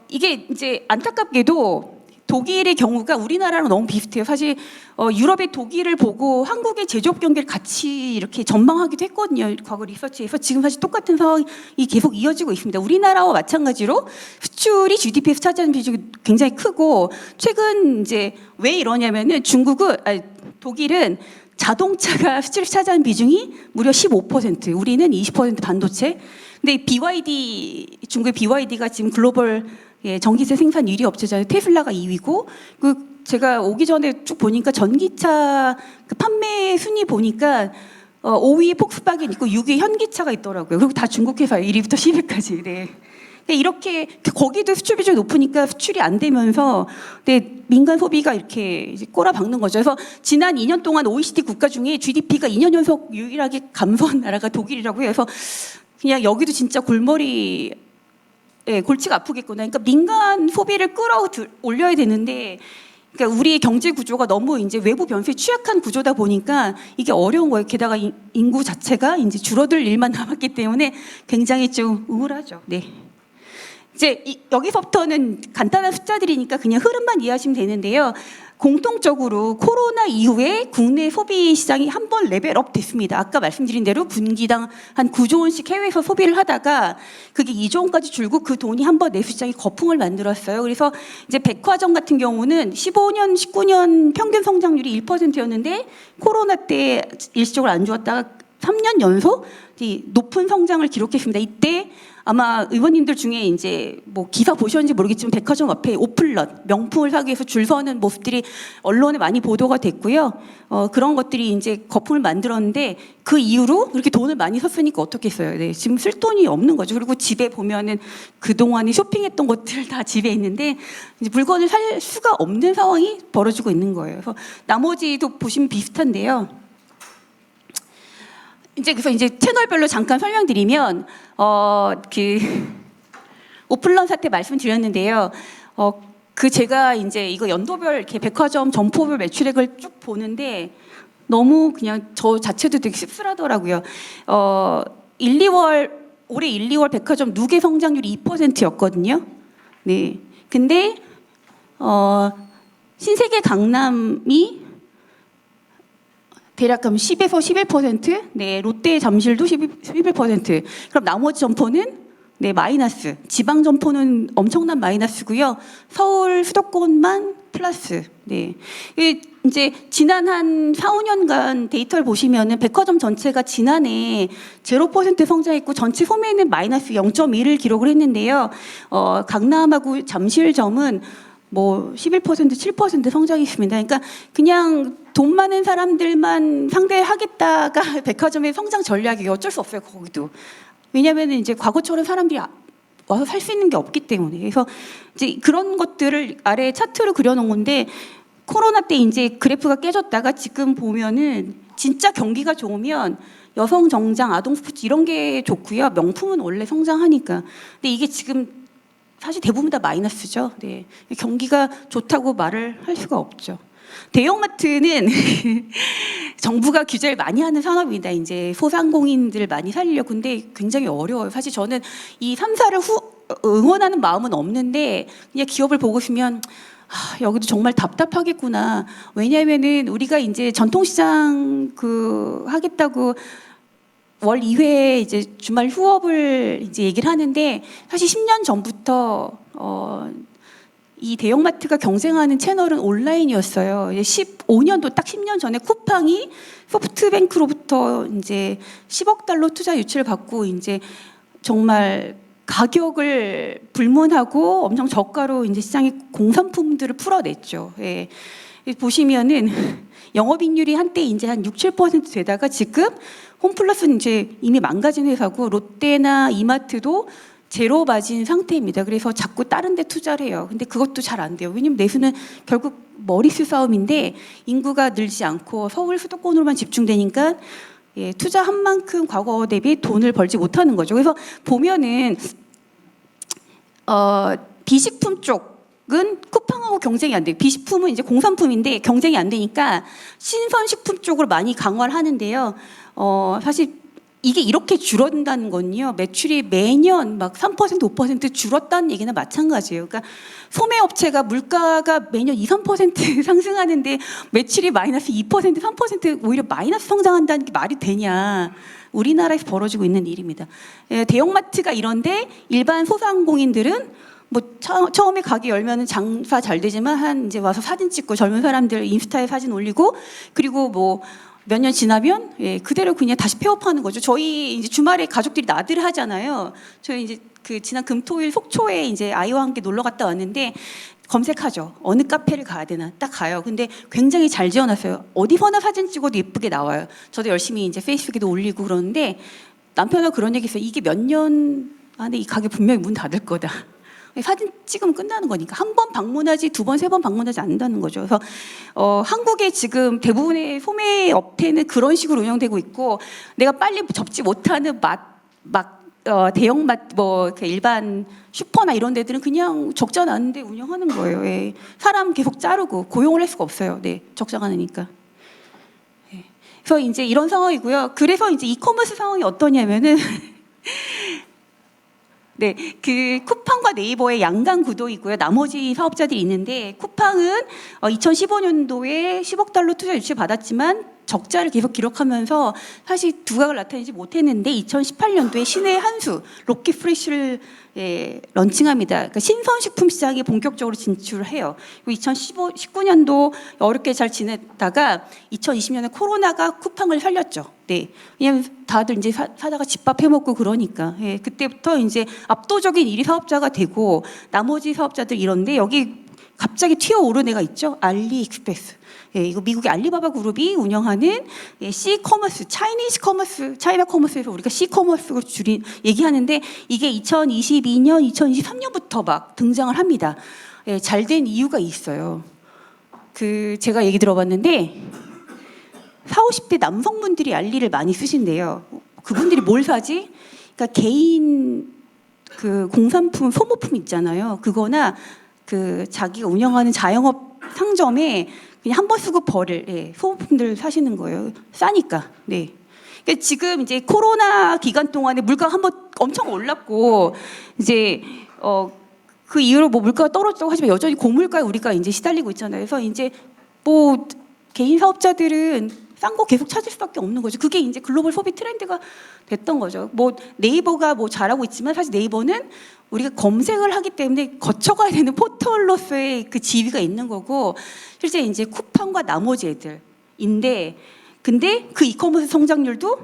이게 이제 안타깝게도 독일의 경우가 우리나라랑 너무 비슷해요. 사실 유럽의 독일을 보고 한국의 제조업 경기를 같이 이렇게 전망하기도 했거든요. 과거 리서치에서. 지금 사실 똑같은 상황이 계속 이어지고 있습니다. 우리나라와 마찬가지로 수출이 GDP에서 차지하는 비중이 굉장히 크고, 최근 이제 왜 이러냐면은 독일은 자동차가 수출을 차지하는 비중이 무려 15%, 우리는 20% 반도체. 근데 중국의 BYD가 지금 글로벌 전기세 생산 1위 업체잖아요. 테슬라가 2위고, 제가 오기 전에 쭉 보니까 전기차 판매 순위 보니까 5위에 폭스바겐 있고 6위에 현기차가 있더라고요. 그리고 다 중국 회사예요. 1위부터 10위까지. 네. 이렇게 거기도 수출 비중이 높으니까 수출이 안 되면서 민간 소비가 이렇게 이제 꼬라박는 거죠. 그래서 지난 2년 동안 OECD 국가 중에 GDP가 2년 연속 유일하게 감소한 나라가 독일이라고 해서 그냥 여기도 진짜 골치가 아프겠구나. 그러니까 민간 소비를 끌어올려야 되는데, 그러니까 우리의 경제 구조가 너무 이제 외부 변수에 취약한 구조다 보니까 이게 어려운 거예요. 게다가 인구 자체가 이제 줄어들 일만 남았기 때문에 굉장히 좀 우울하죠. 네. 이제 여기서부터는 간단한 숫자들이니까 그냥 흐름만 이해하시면 되는데요. 공통적으로 코로나 이후에 국내 소비 시장이 한 번 레벨업 됐습니다. 아까 말씀드린 대로 분기당 한 9조 원씩 해외에서 소비를 하다가 그게 2조 원까지 줄고 그 돈이 한 번 내수 시장이 거품을 만들었어요. 그래서 이제 백화점 같은 경우는 15년, 19년 평균 성장률이 1%였는데 코로나 때 일시적으로 안 좋았다가 3년 연속 높은 성장을 기록했습니다. 이때 아마 의원님들 중에 이제 뭐 기사 보셨는지 모르겠지만 백화점 앞에 오플럿 명품을 사기 위해서 줄 서는 모습들이 언론에 많이 보도가 됐고요. 그런 것들이 이제 거품을 만들었는데 그 이후로 그렇게 돈을 많이 썼으니까 어떻겠어요. 네, 지금 쓸 돈이 없는 거죠. 그리고 집에 보면은 그동안에 쇼핑했던 것들 다 집에 있는데 이제 물건을 살 수가 없는 상황이 벌어지고 있는 거예요. 그래서 나머지도 보시면 비슷한데요. 이제 그래서 이제 채널별로 잠깐 설명드리면 그 오픈런 사태 말씀드렸는데요. 그 제가 이제 이거 연도별 이렇게 백화점 점포별 매출액을 쭉 보는데 너무 그냥 저 자체도 되게 씁쓸하더라고요. 올해 1, 2월 백화점 누계 성장률이 2%였거든요. 네. 근데 신세계 강남이 대략 그럼 10에서 11%, 네, 롯데 잠실도 11%. 그럼 나머지 점포는 네, 마이너스. 지방 점포는 엄청난 마이너스고요. 서울 수도권만 플러스. 네. 이제 지난 한 4, 5년간 데이터를 보시면은 백화점 전체가 지난해 0% 성장했고 전체 소매는 마이너스 0.1을 기록을 했는데요. 강남하고 잠실점은 뭐 11%, 7% 성장했습니다. 그러니까 그냥 돈 많은 사람들만 상대하겠다가 백화점의 성장 전략이 어쩔 수 없어요. 거기도. 왜냐하면 이제 과거처럼 사람들이 와서 살 수 있는 게 없기 때문에. 그래서 이제 그런 것들을 아래 차트로 그려놓은 건데 코로나 때 이제 그래프가 깨졌다가 지금 보면은 진짜 경기가 좋으면 여성 정장, 아동 스포츠 이런 게 좋고요. 명품은 원래 성장하니까. 근데 이게 지금 사실 대부분 다 마이너스죠. 네. 경기가 좋다고 말을 할 수가 없죠. 대형마트는 정부가 규제를 많이 하는 산업입니다. 이제 소상공인들 많이 살리려고. 근데 굉장히 어려워요. 사실 저는 이 3사를 응원하는 마음은 없는데 그냥 기업을 보고 있으면 여기도 정말 답답하겠구나. 왜냐하면은 우리가 이제 전통시장 하겠다고 월 2회 이제 주말 휴업을 이제 얘기를 하는데 사실 10년 전부터 이 대형마트가 경쟁하는 채널은 온라인이었어요. 15년도 딱 10년 전에 쿠팡이 소프트뱅크로부터 이제 10억 달러 투자 유치를 받고 이제 정말 가격을 불문하고 엄청 저가로 이제 시장에 공산품들을 풀어냈죠. 예. 보시면은 영업이익률이 한때 이제 한 6, 7% 되다가 지금 홈플러스는 이제 이미 망가진 회사고 롯데나 이마트도 제로 마진 상태입니다. 그래서 자꾸 다른 데 투자를 해요. 근데 그것도 잘 안 돼요. 왜냐면 내수는 결국 머릿수 싸움인데 인구가 늘지 않고 서울 수도권으로만 집중되니까 예, 투자한 만큼 과거 대비 돈을 벌지 못하는 거죠. 그래서 보면은 비식품 쪽은 쿠팡하고 경쟁이 안 돼요. 비식품은 이제 공산품인데 경쟁이 안 되니까 신선식품 쪽으로 많이 강화를 하는데요. 사실 이게 이렇게 줄어든다는 건요. 매출이 매년 막 3%, 5% 줄었다는 얘기나 마찬가지예요. 그러니까 소매업체가 물가가 매년 2, 3% 상승하는데 매출이 마이너스 2%, 3% 오히려 마이너스 성장한다는 게 말이 되냐. 우리나라에서 벌어지고 있는 일입니다. 대형마트가 이런데 일반 소상공인들은 뭐 처음에 가게 열면은 장사 잘 되지만 한 이제 와서 사진 찍고 젊은 사람들 인스타에 사진 올리고 그리고 뭐 몇 년 지나면 예, 그대로 그냥 다시 폐업하는 거죠. 저희 이제 주말에 가족들이 나들을 하잖아요. 저희 이제 그 지난 금토일 속초에 이제 아이와 함께 놀러 갔다 왔는데 검색하죠. 어느 카페를 가야 되나 딱 가요. 근데 굉장히 잘 지어놨어요. 어디서나 사진 찍어도 예쁘게 나와요. 저도 열심히 이제 페이스북에도 올리고 그러는데 남편하고 그런 얘기 했어요. 이게 몇 년 안에 이 가게 분명히 문 닫을 거다. 사진 찍으면 끝나는 거니까 한 번 방문하지 두 번, 세 번 방문하지 않는다는 거죠. 그래서 한국의 지금 대부분의 소매 업태는 그런 식으로 운영되고 있고 내가 빨리 접지 못하는 대형맛 뭐 일반 슈퍼나 이런 데들은 그냥 적자 나는데 운영하는 거예요. 예. 사람 계속 자르고 고용을 할 수가 없어요. 네, 적자가 나니까. 예. 그래서 이제 이런 상황이고요. 그래서 이제 이커머스 상황이 어떠냐면은 네, 그 쿠팡과 네이버의 양강 구도이고요. 나머지 사업자들이 있는데 쿠팡은 2015년도에 10억 달러 투자 유치 받았지만 적자를 계속 기록하면서 사실 두각을 나타내지 못했는데 2018년도에 신의 한수 로켓 프레쉬를 런칭합니다. 그러니까 신선식품 시장에 본격적으로 진출을 해요. 2019년도 어렵게 잘 지냈다가 2020년에 코로나가 쿠팡을 살렸죠. 네, 왜냐하면 다들 이제 사다가 집밥 해먹고 그러니까 그때부터 이제 압도적인 1위 사업자가 되고 나머지 사업자들 이런데 여기 갑자기 튀어오른 애가 있죠. 알리익스프레스. 예, 이거 미국의 알리바바 그룹이 운영하는 C커머스, 차이니즈 커머스, 차이나 커머스에서 우리가 C커머스로 얘기하는데 이게 2022년, 2023년부터 막 등장을 합니다. 잘 된 이유가 있어요. 제가 얘기 들어봤는데 40, 50대 남성분들이 알리를 많이 쓰신대요. 그분들이 뭘 사지? 그러니까 개인 그 공산품, 소모품 있잖아요. 그거나 그 자기가 운영하는 자영업 상점에 그냥 한 번 쓰고 버릴 소모품들 사시는 거예요. 싸니까. 네. 그러니까 지금 이제 코로나 기간 동안에 물가가 한번 엄청 올랐고 이제 그 이후로 뭐 물가가 떨어졌다고 하지만 여전히 고물가에 우리가 이제 시달리고 있잖아요. 그래서 이제 뭐 개인 사업자들은 싼 거 계속 찾을 수밖에 없는 거죠. 그게 이제 글로벌 소비 트렌드가 됐던 거죠. 뭐 네이버가 뭐 잘하고 있지만 사실 네이버는 우리가 검색을 하기 때문에 거쳐가야 되는 포털로서의 그 지위가 있는 거고 실제 이제 쿠팡과 나머지 애들인데 근데 그 이커머스 성장률도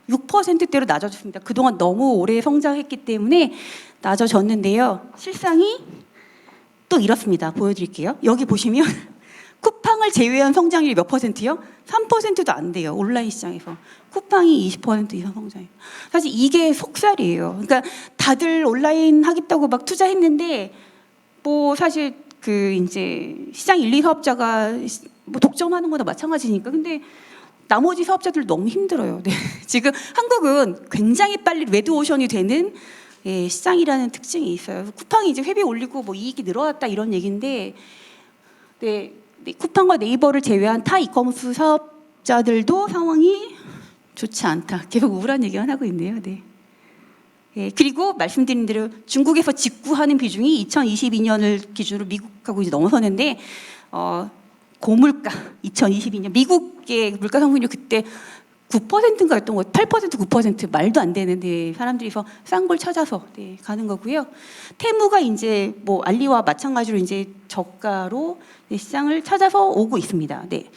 6%대로 낮아졌습니다. 그동안 너무 오래 성장했기 때문에 낮아졌는데요. 실상이 또 이렇습니다. 보여드릴게요. 여기 보시면 쿠팡을 제외한 성장률이 몇 %요? 3%도 안 돼요. 온라인 시장에서. 쿠팡이 20% 이상 성장해요. 사실 이게 속살이에요. 그러니까 다들 온라인 하겠다고 막 투자했는데 뭐 사실 그 이제 시장 1, 2 사업자가 뭐 독점하는 거나 마찬가지니까. 근데 나머지 사업자들 너무 힘들어요. 네. 지금 한국은 굉장히 빨리 레드오션이 되는 시장이라는 특징이 있어요. 쿠팡이 이제 회비 올리고 뭐 이익이 늘어났다 이런 얘기인데, 네, 쿠팡과 네이버를 제외한 타 이커머스 사업자들도 상황이 좋지 않다. 계속 우울한 얘기만 하고 있네요. 네. 그리고 말씀드린 대로 중국에서 직구하는 비중이 2022년을 기준으로 미국하고 이제 넘어서는데 고물가 2022년 미국의 물가 상승률 그때 9%인가 였던 거 8% 9% 말도 안 되는데 사람들이 싼 걸 찾아서 가는 거고요. 테무가 이제 뭐 알리와 마찬가지로 이제 저가로 시장을 찾아서 오고 있습니다. 네.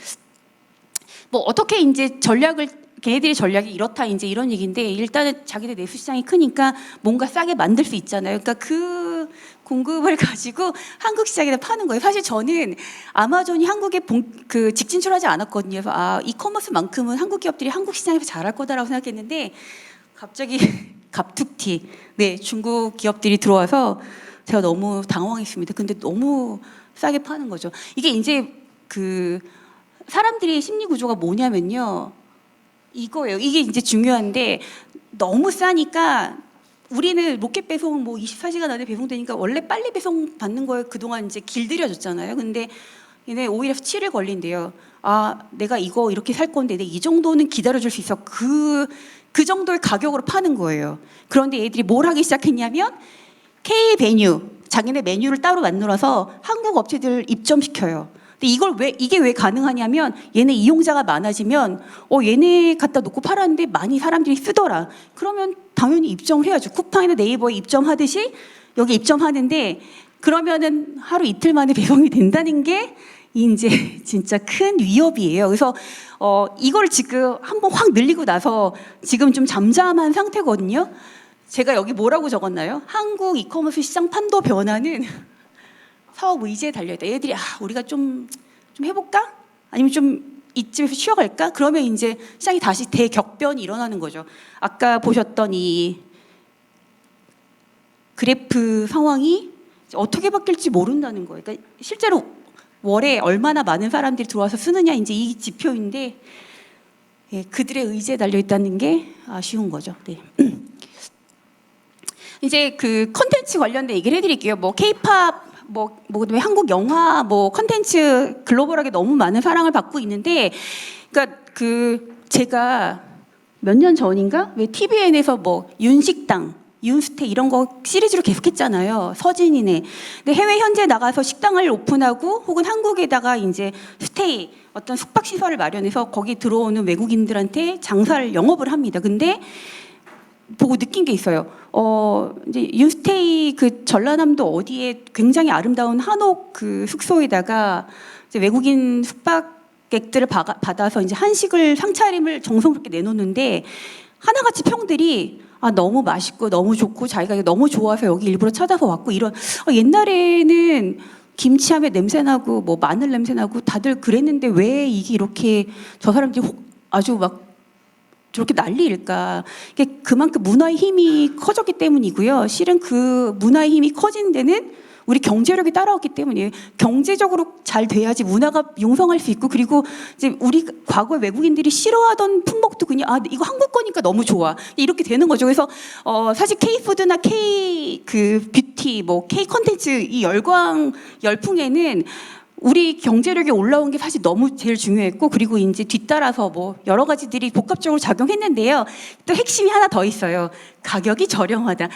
뭐 어떻게 이제 걔네들의 전략이 이렇다 이제 이런 얘기인데 일단은 자기들 내수 시장이 크니까 뭔가 싸게 만들 수 있잖아요. 그러니까 그 공급을 가지고 한국 시장에다 파는 거예요. 사실 저는 아마존이 한국에 그 직진출하지 않았거든요. 그래서 이커머스만큼은 한국 기업들이 한국 시장에서 잘할 거다라고 생각했는데 갑자기 갑툭튀 중국 기업들이 들어와서 제가 너무 당황했습니다. 근데 너무 싸게 파는 거죠. 이게 이제 그 사람들의 심리 구조가 뭐냐면요. 이거예요. 이게 이제 중요한데 너무 싸니까 우리는 로켓 배송 뭐 24시간 안에 배송되니까 원래 빨리 배송 받는 거에 그동안 이제 길들여졌잖아요. 근데 얘네 오히려 7일 걸린대요. 내가 이거 이렇게 살 건데 이 정도는 기다려줄 수 있어. 그 정도의 가격으로 파는 거예요. 그런데 얘들이 뭘 하기 시작했냐면 K 메뉴, 자기네 메뉴를 따로 만들어서 한국 업체들 입점시켜요. 근데 이게 왜 가능하냐면 얘네 이용자가 많아지면 얘네 갖다 놓고 팔았는데 많이 사람들이 쓰더라. 그러면 당연히 입점을 해야죠. 쿠팡이나 네이버에 입점하듯이 여기 입점하는데 그러면은 하루 이틀 만에 배송이 된다는 게 이제 진짜 큰 위협이에요. 그래서 이걸 지금 한번 확 늘리고 나서 지금 좀 잠잠한 상태거든요. 제가 여기 뭐라고 적었나요? 한국 이커머스 시장 판도 변화는 사업 의지에 달려있다. 얘들이 우리가 좀 해볼까? 아니면 좀 이쯤에서 쉬어갈까? 그러면 이제 시장이 다시 대격변이 일어나는 거죠. 아까 보셨던 이 그래프 상황이 어떻게 바뀔지 모른다는 거예요. 그러니까 실제로 월에 얼마나 많은 사람들이 들어와서 쓰느냐 이제 이 지표인데 그들의 의지에 달려있다는 게 아쉬운 거죠. 네. 이제 그 컨텐츠 관련된 얘기를 해드릴게요. 뭐 K-팝 그다음에 한국 영화 컨텐츠 글로벌하게 너무 많은 사랑을 받고 있는데, 그러니까 제가 몇 년 전인가 왜 TVN에서 윤식당, 윤스테 이런 거 시리즈로 계속했잖아요. 서진이네. 근데 해외 현지에 나가서 식당을 오픈하고 혹은 한국에다가 이제 스테이 어떤 숙박 시설을 마련해서 거기 들어오는 외국인들한테 장사를 영업을 합니다. 근데 보고 느낀 게 있어요. 이제 윤스테이 그 전라남도 어디에 굉장히 아름다운 한옥 그 숙소에다가 이제 외국인 숙박객들을 받아서 이제 한식을 상차림을 정성스럽게 내놓는데 하나같이 평들이 너무 맛있고 너무 좋고 자기가 너무 좋아서 여기 일부러 찾아서 왔고 이런 옛날에는 김치하면 냄새나고 뭐 마늘 냄새나고 다들 그랬는데 왜 이게 이렇게 저 사람들이 아주 막 저렇게 난리일까? 그만큼 문화의 힘이 커졌기 때문이고요. 실은 그 문화의 힘이 커진 데는 우리 경제력이 따라왔기 때문이에요. 경제적으로 잘 돼야지 문화가 융성할 수 있고, 그리고 이제 우리 과거에 외국인들이 싫어하던 품목도 그냥 이거 한국 거니까 너무 좋아 이렇게 되는 거죠. 그래서 사실 K 푸드나 K 그 뷰티 뭐 K 컨텐츠 이 열풍에는 우리 경제력이 올라온 게 사실 너무 제일 중요했고, 그리고 이제 뒤따라서 뭐 여러 가지들이 복합적으로 작용했는데요. 또 핵심이 하나 더 있어요. 가격이 저렴하다.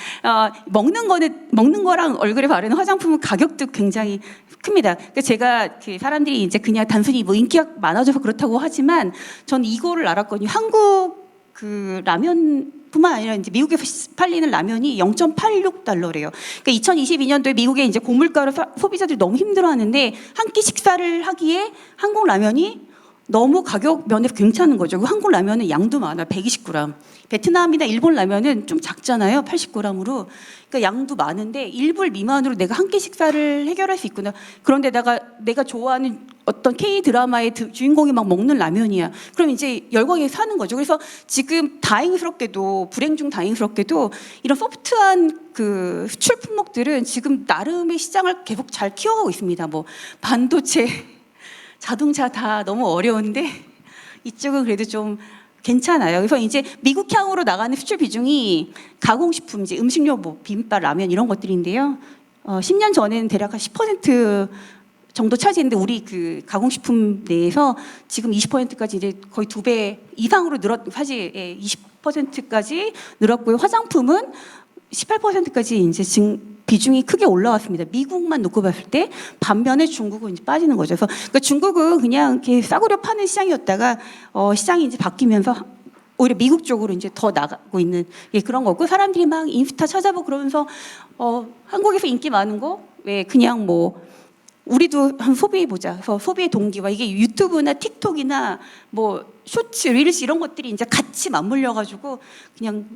먹는 거랑 얼굴에 바르는 화장품은 가격도 굉장히 큽니다. 그러니까 제가 그 사람들이 이제 그냥 단순히 뭐 인기가 많아져서 그렇다고 하지만 저는 이거를 알았거든요. 한국 그 라면뿐만 아니라 이제 미국에서 팔리는 라면이 0.86달러래요. 그러니까 2022년도에 미국에 이제 고물가로 소비자들이 너무 힘들어하는데 한 끼 식사를 하기에 한국 라면이 너무 가격 면에서 괜찮은 거죠. 한국 라면은 양도 많아, 120g. 베트남이나 일본 라면은 좀 작잖아요, 80g으로. 그러니까 양도 많은데 1불 미만으로 내가 한 끼 식사를 해결할 수 있구나. 그런데다가 내가 좋아하는 어떤 K 드라마의 주인공이 막 먹는 라면이야. 그럼 이제 열광에 사는 거죠. 그래서 지금 다행스럽게도, 불행 중 다행스럽게도 이런 소프트한 그 수출 품목들은 지금 나름의 시장을 계속 잘 키워가고 있습니다. 뭐 반도체, 자동차 다 너무 어려운데 이쪽은 그래도 좀 괜찮아요. 그래서 이제 미국향으로 나가는 수출 비중이 가공식품, 이제 음식료, 뭐 비빔밥, 라면 이런 것들인데요. 10년 전에는 대략 한 10% 정도 차지했는데 우리 그 가공식품 내에서 지금 20%까지 이제 거의 2배 이상으로 사실 20%까지 늘었고요. 화장품은 18%까지 이제 비중이 크게 올라왔습니다. 미국만 놓고 봤을 때. 반면에 중국은 이제 빠지는 거죠. 그러니까 중국은 그냥 이렇게 싸구려 파는 시장이었다가 시장이 이제 바뀌면서 오히려 미국 쪽으로 이제 더 나가고 있는 그런 거고, 사람들이 막 인스타 찾아보고 그러면서 한국에서 인기 많은 거 왜 그냥 뭐 우리도 한번 소비해보자. 그래서 소비의 동기와 이게 유튜브나 틱톡이나 뭐 쇼츠, 릴스 이런 것들이 이제 같이 맞물려가지고 그냥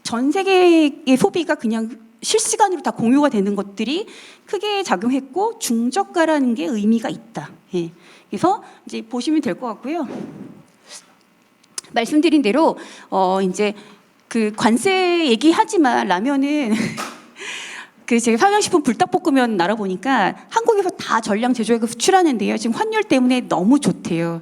전 세계의 소비가 그냥 실시간으로 다 공유가 되는 것들이 크게 작용했고, 중저가라는 게 의미가 있다. 그래서 이제 보시면 될 것 같고요. 말씀드린 대로 이제 그 관세 얘기하지만 라면은 그 제가 삼양식품 불닭볶음면 알아보니까 한국에서 다 전량 제조해서 수출하는데요. 지금 환율 때문에 너무 좋대요.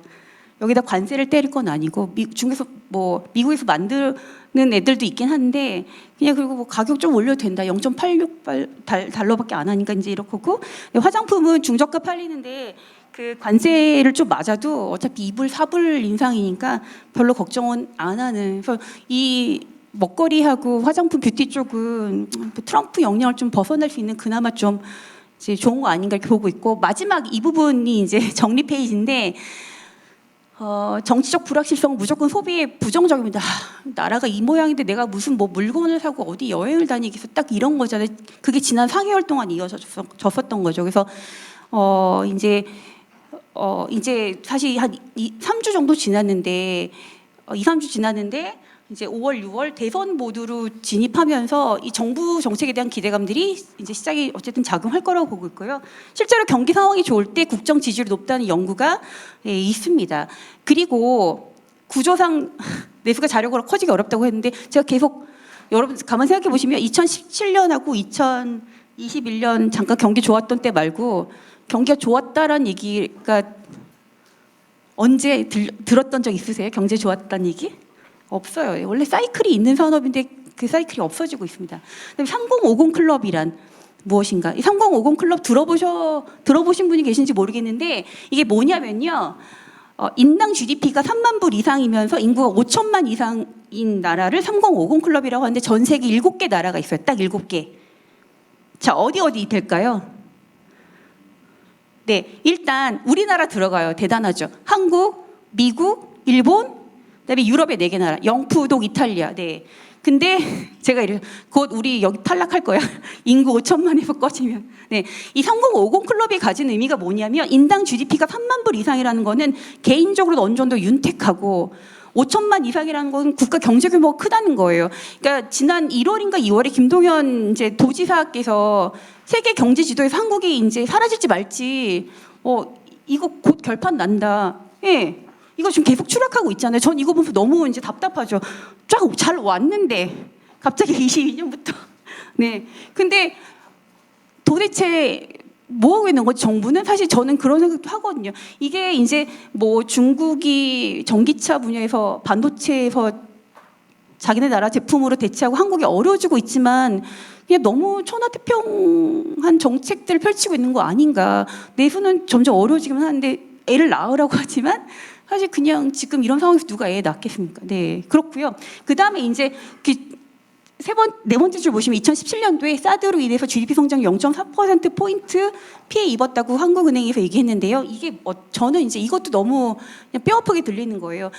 여기다 관세를 때릴 건 아니고 중에서 뭐 미국에서 만드는 애들도 있긴 한데 그냥 그리고 뭐 가격 좀 올려도 된다. 0.86달러밖에 안 하니까 이제 이렇고, 화장품은 중저가 팔리는데 그 관세를 좀 맞아도 어차피 2불, 4불 인상이니까 별로 걱정은 안 하는. 그래서 이 먹거리하고 화장품 뷰티 쪽은 트럼프 영향을 좀 벗어날 수 있는 그나마 좀 이제 좋은 거 아닌가 이렇게 보고 있고, 마지막 이 부분이 이제 정리 페이지인데 정치적 불확실성은 무조건 소비에 부정적입니다. 나라가 이 모양인데 내가 무슨 뭐 물건을 사고 어디 여행을 다니기 위해서 딱 이런 거잖아요. 그게 지난 4개월 동안 이어졌었던 거죠. 그래서 이제 사실 한 3주 정도 지났는데 2, 3주 지났는데 이제 5월, 6월 대선 모드로 진입하면서 이 정부 정책에 대한 기대감들이 이제 시장이 어쨌든 작용할 거라고 보고 있고요. 실제로 경기 상황이 좋을 때 국정 지지율이 높다는 연구가 있습니다. 그리고 구조상 내수가 자력으로 커지기 어렵다고 했는데 제가 계속 여러분 가만 생각해 보시면 2017년하고 2021년 잠깐 경기 좋았던 때 말고 경기가 좋았다라는 얘기가 언제 들었던 적 있으세요? 경제 좋았다는 얘기? 없어요. 원래 사이클이 있는 산업인데 그 사이클이 없어지고 있습니다. 3050 클럽이란 무엇인가? 이 3050 클럽 들어보신 분이 계신지 모르겠는데 이게 뭐냐면요. 인당 GDP가 3만 불 이상이면서 인구가 5천만 이상인 나라를 3050 클럽이라고 하는데 전 세계 7개 나라가 있어요. 딱 7개. 자, 어디 될까요? 네, 일단 우리나라 들어가요. 대단하죠. 한국, 미국, 일본, 그다음에 유럽의 4개 나라, 영푸독, 이탈리아. 네. 근데 제가 이래요. 곧 우리 여기 탈락할 거야. 인구 5천만에서 꺼지면. 네. 이 3050 클럽이 가진 의미가 뭐냐면 인당 GDP가 3만 불 이상이라는 거는 개인적으로 어느 정도 윤택하고 5천만 이상이라는 건 국가 경제 규모가 크다는 거예요. 그러니까 지난 1월인가 2월에 김동연 이제 도지사께서 세계 경제 지도에서 한국이 이제 사라질지 말지 이거 곧 결판 난다. 예. 이거 지금 계속 추락하고 있잖아요. 전 이거 보면서 너무 이제 답답하죠. 쫙 잘 왔는데 갑자기 22년부터. 네. 근데 도대체 뭐 하고 있는 거지 정부는? 사실 저는 그런 생각도 하거든요. 이게 이제 뭐 중국이 전기차 분야에서 반도체에서 자기네 나라 제품으로 대체하고 한국이 어려워지고 있지만 그냥 너무 천하태평한 정책들을 펼치고 있는 거 아닌가. 내수는 점점 어려워지긴 하는데 애를 낳으라고 하지만 사실 그냥 지금 이런 상황에서 누가 애 낳겠습니까? 네, 그렇고요. 그 다음에 이제 네 번째 줄 보시면 2017년도에 사드로 인해서 GDP 성장 0.4% 포인트 피해 입었다고 한국은행에서 얘기했는데요. 이게 저는 이제 이것도 너무 그냥 뼈 아프게 들리는 거예요.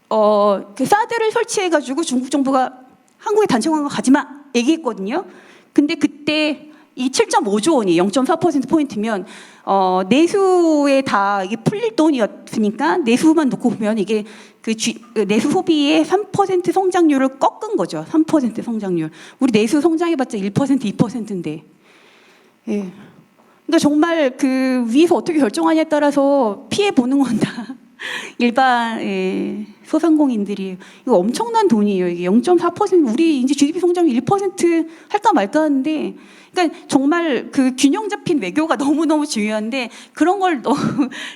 그 사드를 설치해가지고 중국 정부가 한국에 단체 관광 가지 마 얘기했거든요. 근데 그때 이 7.5조 원이 0.4% 포인트면 내수에 다 이게 풀릴 돈이었으니까 내수만 놓고 보면 이게 그 내수 소비의 3% 성장률을 꺾은 거죠. 3% 성장률. 우리 내수 성장해봤자 1%, 2%인데. 예. 그러니까 정말 그 위에서 어떻게 결정하냐에 따라서 피해 보는 건 다 일반 소상공인들이 이거 엄청난 돈이에요. 이게 0.4% 우리 이제 GDP 성장률 1% 할까 말까 하는데, 그러니까 정말 그 균형 잡힌 외교가 너무 너무 중요한데 그런 걸 너무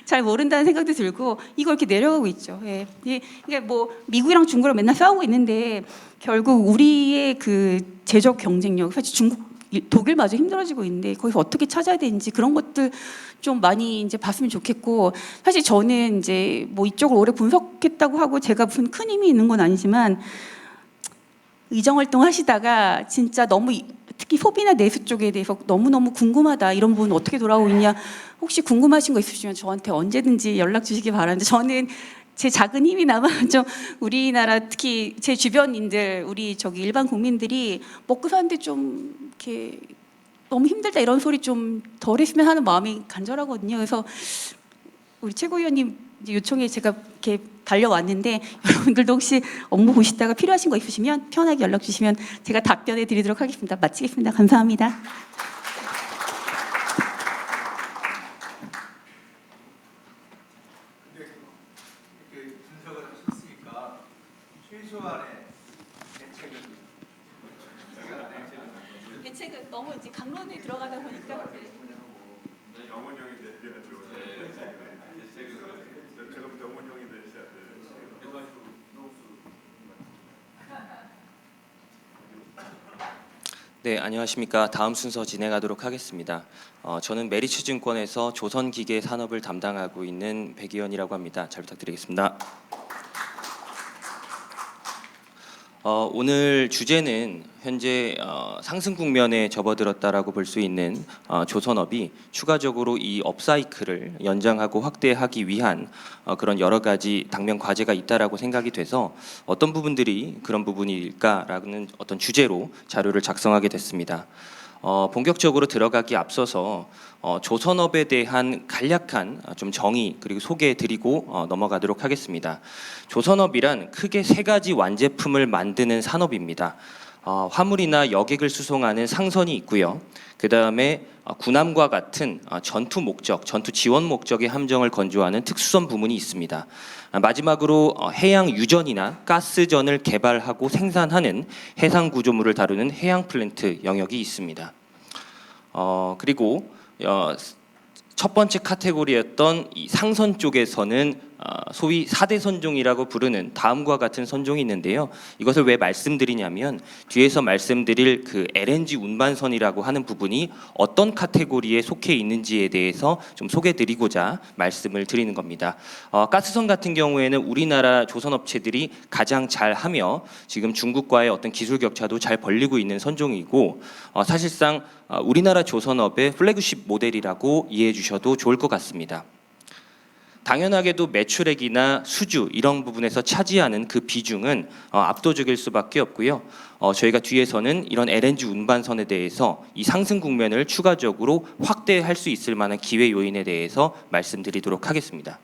잘 모른다는 생각도 들고 이걸 이렇게 내려가고 있죠. 예. 이게 뭐 미국이랑 중국이랑 맨날 싸우고 있는데 결국 우리의 그 제적 경쟁력, 사실 중국 독일마저 힘들어지고 있는데 거기서 어떻게 찾아야 되는지 그런 것들 좀 많이 이제 봤으면 좋겠고, 사실 저는 이제 뭐 이쪽을 오래 분석했다고 하고 제가 무슨 큰 힘이 있는 건 아니지만 의정 활동 하시다가 진짜 너무 특히 소비나 내수 쪽에 대해서 너무너무 궁금하다, 이런 부분 어떻게 돌아오고 있냐, 혹시 궁금하신 거 있으시면 저한테 언제든지 연락 주시기 바라는데, 저는 제 작은 힘이나마 좀 우리나라 특히 제 주변인들, 우리 저기 일반 국민들이 먹고 사는데 좀 이렇게 너무 힘들다 이런 소리 좀 덜 했으면 하는 마음이 간절하거든요. 그래서 우리 최고위원님 요청에 제가 이렇게 달려왔는데 여러분들도 혹시 업무 보시다가 필요하신 거 있으시면 편하게 연락 주시면 제가 답변해 드리도록 하겠습니다. 마치겠습니다. 감사합니다. 대책은 너무 이제 강론에 들어가다 보니까 영원형이 되셔야죠. 지금 영원형이 되셔야 돼요. 네, 안녕하십니까. 다음 순서 진행하도록 하겠습니다. 저는 메리츠증권에서 조선기계 산업을 담당하고 있는 백의원이라고 합니다. 잘 부탁드리겠습니다. 오늘 주제는 현재 상승 국면에 접어들었다라고 볼 수 있는 조선업이 추가적으로 이 업사이클을 연장하고 확대하기 위한 그런 여러 가지 당면 과제가 있다라고 생각이 돼서 어떤 부분들이 그런 부분일까라는 어떤 주제로 자료를 작성하게 됐습니다. 본격적으로 들어가기 앞서서 조선업에 대한 간략한 좀 정의 그리고 소개해드리고 넘어가도록 하겠습니다. 조선업이란 크게 세 가지 완제품을 만드는 산업입니다. 화물이나 여객을 수송하는 상선이 있고요. 그 다음에 군함과 같은 전투 목적, 전투 지원 목적의 함정을 건조하는 특수선 부문이 있습니다. 마지막으로 해양 유전이나 가스전을 개발하고 생산하는 해상 구조물을 다루는 해양 플랜트 영역이 있습니다. 그리고 첫 번째 카테고리였던 이 상선 쪽에서는 소위 4대 선종이라고 부르는 다음과 같은 선종이 있는데요. 이것을 왜 말씀드리냐면 뒤에서 말씀드릴 그 LNG 운반선이라고 하는 부분이 어떤 카테고리에 속해 있는지에 대해서 좀 소개드리고자 말씀을 드리는 겁니다. 가스선 같은 경우에는 우리나라 조선업체들이 가장 잘하며 지금 중국과의 어떤 기술 격차도 잘 벌리고 있는 선종이고 사실상 우리나라 조선업의 플래그십 모델이라고 이해해 주셔도 좋을 것 같습니다. 당연하게도 매출액이나 수주 이런 부분에서 차지하는 그 비중은 압도적일 수밖에 없고요. 저희가 뒤에서는 이런 LNG 운반선에 대해서 이 상승 국면을 추가적으로 확대할 수 있을 만한 기회 요인에 대해서 말씀드리도록 하겠습니다.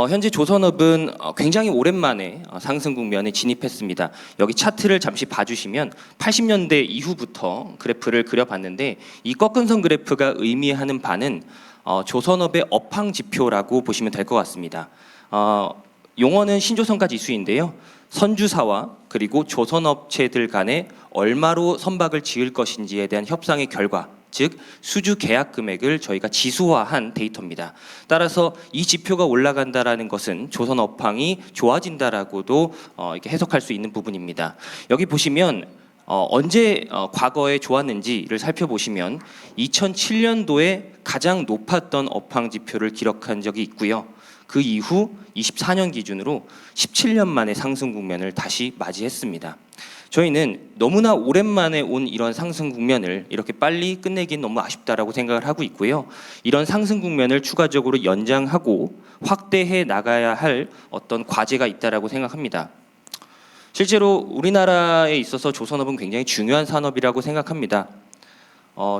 현재 조선업은 굉장히 오랜만에 상승 국면에 진입했습니다. 여기 차트를 잠시 봐주시면 80년대 이후부터 그래프를 그려봤는데 이 꺾은 선 그래프가 의미하는 바는 조선업의 업황 지표라고 보시면 될 것 같습니다. 용어는 신조선가 지수인데요. 선주사와 그리고 조선업체들 간의 얼마로 선박을 지을 것인지에 대한 협상의 결과, 즉 수주 계약 금액을 저희가 지수화한 데이터입니다. 따라서 이 지표가 올라간다라는 것은 조선 업황이 좋아진다라고도 이렇게 해석할 수 있는 부분입니다. 여기 보시면 언제 과거에 좋았는지를 살펴보시면 2007년도에 가장 높았던 업황 지표를 기록한 적이 있고요. 그 이후 24년 기준으로 17년 만에 상승 국면을 다시 맞이했습니다. 저희는 너무나 오랜만에 온 이런 상승 국면을 이렇게 빨리 끝내긴 너무 아쉽다라고 생각을 하고 있고요. 이런 상승 국면을 추가적으로 연장하고 확대해 나가야 할 어떤 과제가 있다라고 생각합니다. 실제로 우리나라에 있어서 조선업은 굉장히 중요한 산업이라고 생각합니다.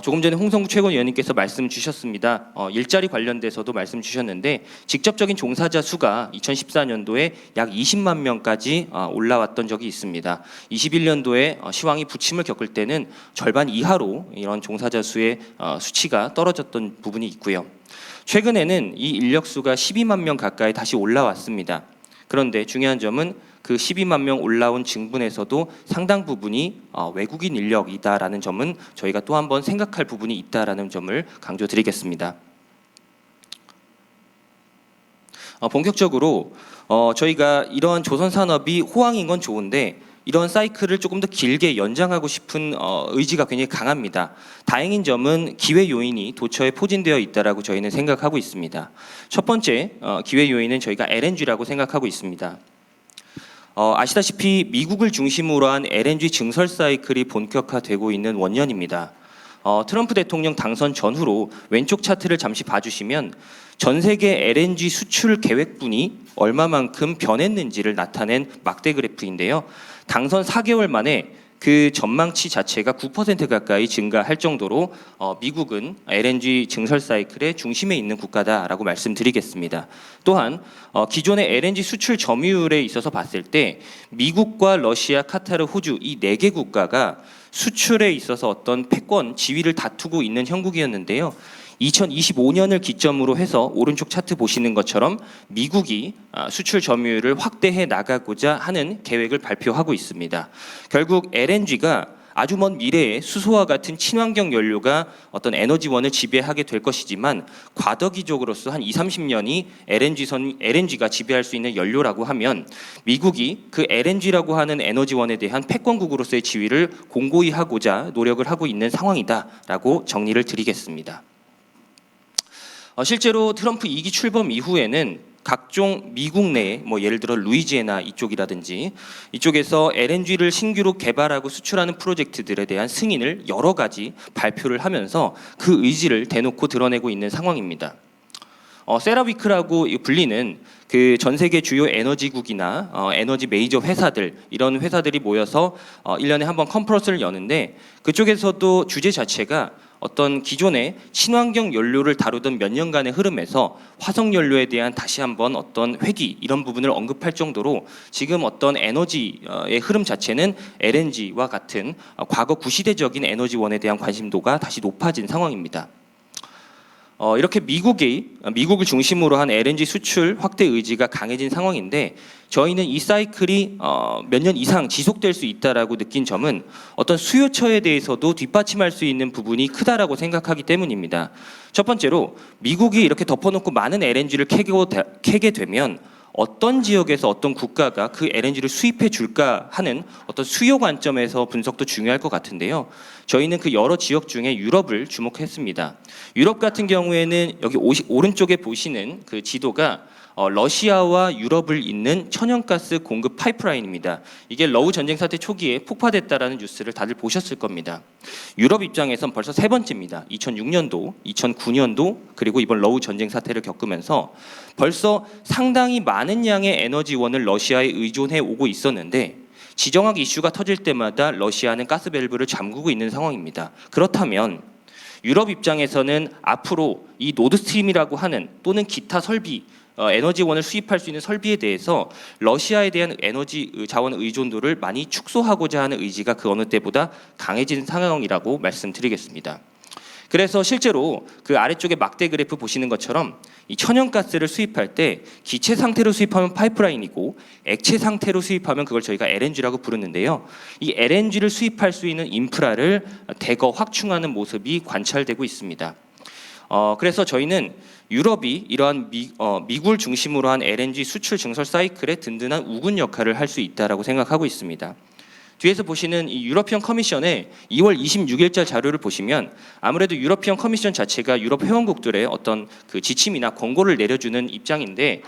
조금 전에 홍성구 최고위원님께서 말씀 주셨습니다. 일자리 관련돼서도 말씀 주셨는데 직접적인 종사자 수가 2014년도에 약 20만 명까지 올라왔던 적이 있습니다. 21년도에 시황이 부침을 겪을 때는 절반 이하로 이런 종사자 수의 수치가 떨어졌던 부분이 있고요. 최근에는 이 인력 수가 12만 명 가까이 다시 올라왔습니다. 그런데 중요한 점은 그 12만 명 올라온 증분에서도 상당 부분이 외국인 인력이다라는 점은 저희가 또 한 번 생각할 부분이 있다라는 점을 강조드리겠습니다. 본격적으로 저희가 이러한 조선 산업이 호황인 건 좋은데 이런 사이클을 조금 더 길게 연장하고 싶은 의지가 굉장히 강합니다. 다행인 점은 기회 요인이 도처에 포진되어 있다라고 저희는 생각하고 있습니다. 첫 번째 기회 요인은 저희가 LNG라고 생각하고 있습니다. 아시다시피 미국을 중심으로 한 LNG 증설 사이클이 본격화되고 있는 원년입니다. 트럼프 대통령 당선 전후로 왼쪽 차트를 잠시 봐주시면 전 세계 LNG 수출 계획분이 얼마만큼 변했는지를 나타낸 막대 그래프인데요. 당선 4개월 만에 그 전망치 자체가 9% 가까이 증가할 정도로 미국은 LNG 증설 사이클의 중심에 있는 국가다라고 말씀드리겠습니다. 또한 기존의 LNG 수출 점유율에 있어서 봤을 때 미국과 러시아, 카타르, 호주 이 4개 국가가 수출에 있어서 어떤 패권, 지위를 다투고 있는 형국이었는데요. 2025년을 기점으로 해서 오른쪽 차트 보시는 것처럼 미국이 수출 점유율을 확대해 나가고자 하는 계획을 발표하고 있습니다. 결국 LNG가 아주 먼 미래에 수소와 같은 친환경 연료가 어떤 에너지원을 지배하게 될 것이지만 과도기적으로서 한 20-30년이 LNG가 지배할 수 있는 연료라고 하면 미국이 그 LNG라고 하는 에너지원에 대한 패권국으로서의 지위를 공고히 하고자 노력을 하고 있는 상황이다라고 정리를 드리겠습니다. 실제로 트럼프 2기 출범 이후에는 각종 미국 내 예를 들어 루이지애나 이쪽이라든지 이쪽에서 LNG를 신규로 개발하고 수출하는 프로젝트들에 대한 승인을 여러 가지 발표를 하면서 그 의지를 대놓고 드러내고 있는 상황입니다. 세라위크라고 불리는 그 전 세계 주요 에너지국이나 에너지 메이저 회사들 이런 회사들이 모여서 1년에 한 번 컨퍼런스를 여는데 그쪽에서도 주제 자체가 어떤 기존의 친환경 연료를 다루던 몇 년간의 흐름에서 화석 연료에 대한 다시 한번 어떤 회귀 이런 부분을 언급할 정도로 지금 어떤 에너지의 흐름 자체는 LNG와 같은 과거 구시대적인 에너지원에 대한 관심도가 다시 높아진 상황입니다. 이렇게 미국을 중심으로 한 LNG 수출 확대 의지가 강해진 상황인데 저희는 이 사이클이 몇 년 이상 지속될 수 있다라고 느낀 점은 어떤 수요처에 대해서도 뒷받침할 수 있는 부분이 크다라고 생각하기 때문입니다. 첫 번째로 미국이 이렇게 덮어놓고 많은 LNG를 캐게 되면 어떤 지역에서 어떤 국가가 그 LNG를 수입해 줄까 하는 어떤 수요 관점에서 분석도 중요할 것 같은데요. 저희는 그 여러 지역 중에 유럽을 주목했습니다. 유럽 같은 경우에는 여기 오른쪽에 보시는 그 지도가 러시아와 유럽을 잇는 천연가스 공급 파이프라인입니다. 이게 러우 전쟁 사태 초기에 폭파됐다라는 뉴스를 다들 보셨을 겁니다. 유럽 입장에선 벌써 세 번째입니다. 2006년도, 2009년도 그리고 이번 러우 전쟁 사태를 겪으면서 벌써 상당히 많은 양의 에너지원을 러시아에 의존해 오고 있었는데 지정학 이슈가 터질 때마다 러시아는 가스밸브를 잠그고 있는 상황입니다. 그렇다면 유럽 입장에서는 앞으로 이 노드스트림이라고 하는 또는 기타 설비 에너지원을 수입할 수 있는 설비에 대해서 러시아에 대한 에너지 자원 의존도를 많이 축소하고자 하는 의지가 그 어느 때보다 강해진 상황이라고 말씀드리겠습니다. 그래서 실제로 그 아래쪽에 막대 그래프 보시는 것처럼 이 천연가스를 수입할 때 기체 상태로 수입하면 파이프라인이고 액체 상태로 수입하면 그걸 저희가 LNG라고 부르는데요. 이 LNG를 수입할 수 있는 인프라를 대거 확충하는 모습이 관찰되고 있습니다. 그래서 저희는 유럽이 이러한 미국을 중심으로 한 LNG 수출 증설 사이클의 든든한 우군 역할을 할 수 있다라고 생각하고 있습니다. 뒤에서 보시는 이 유러피언 커미션의 2월 26일자 자료를 보시면 아무래도 유러피언 커미션 자체가 유럽 회원국들의 어떤 그 지침이나 권고를 내려주는 입장인데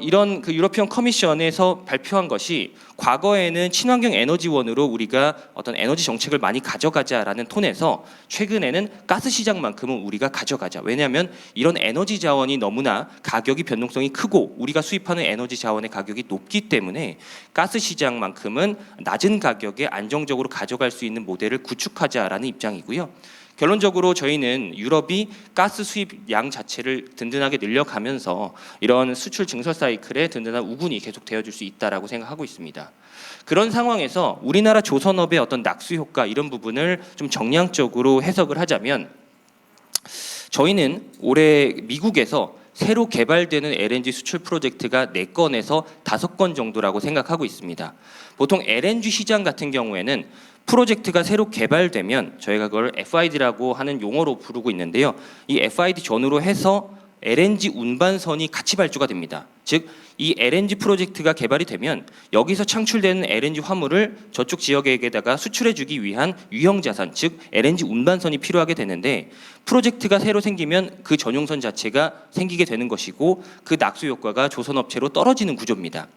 이런 그 유러피언 커미션에서 발표한 것이 과거에는 친환경 에너지원으로 우리가 어떤 에너지 정책을 많이 가져가자라는 톤에서 최근에는 가스 시장만큼은 우리가 가져가자. 왜냐하면 이런 에너지 자원이 너무나 가격이 변동성이 크고 우리가 수입하는 에너지 자원의 가격이 높기 때문에 가스 시장만큼은 낮은 가격에 안정적으로 가져갈 수 있는 모델을 구축하자라는 입장이고요. 결론적으로 저희는 유럽이 가스 수입 양 자체를 든든하게 늘려가면서 이런 수출 증설 사이클에 든든한 우군이 계속 되어줄 수 있다라고 생각하고 있습니다. 그런 상황에서 우리나라 조선업의 어떤 낙수 효과 이런 부분을 좀 정량적으로 해석을 하자면 저희는 올해 미국에서 새로 개발되는 LNG 수출 프로젝트가 4건에서 5건 정도라고 생각하고 있습니다. 보통 LNG 시장 같은 경우에는 프로젝트가 새로 개발되면 저희가 그걸 FID라고 하는 용어로 부르고 있는데요. 이 FID 전후로 해서 LNG 운반선이 같이 발주가 됩니다. 즉, 이 LNG 프로젝트가 개발이 되면 여기서 창출되는 LNG 화물을 저쪽 지역에다가 수출해주기 위한 유형 자산, 즉 LNG 운반선이 필요하게 되는데 프로젝트가 새로 생기면 그 전용선 자체가 생기게 되는 것이고 그 낙수 효과가 조선업체로 떨어지는 구조입니다.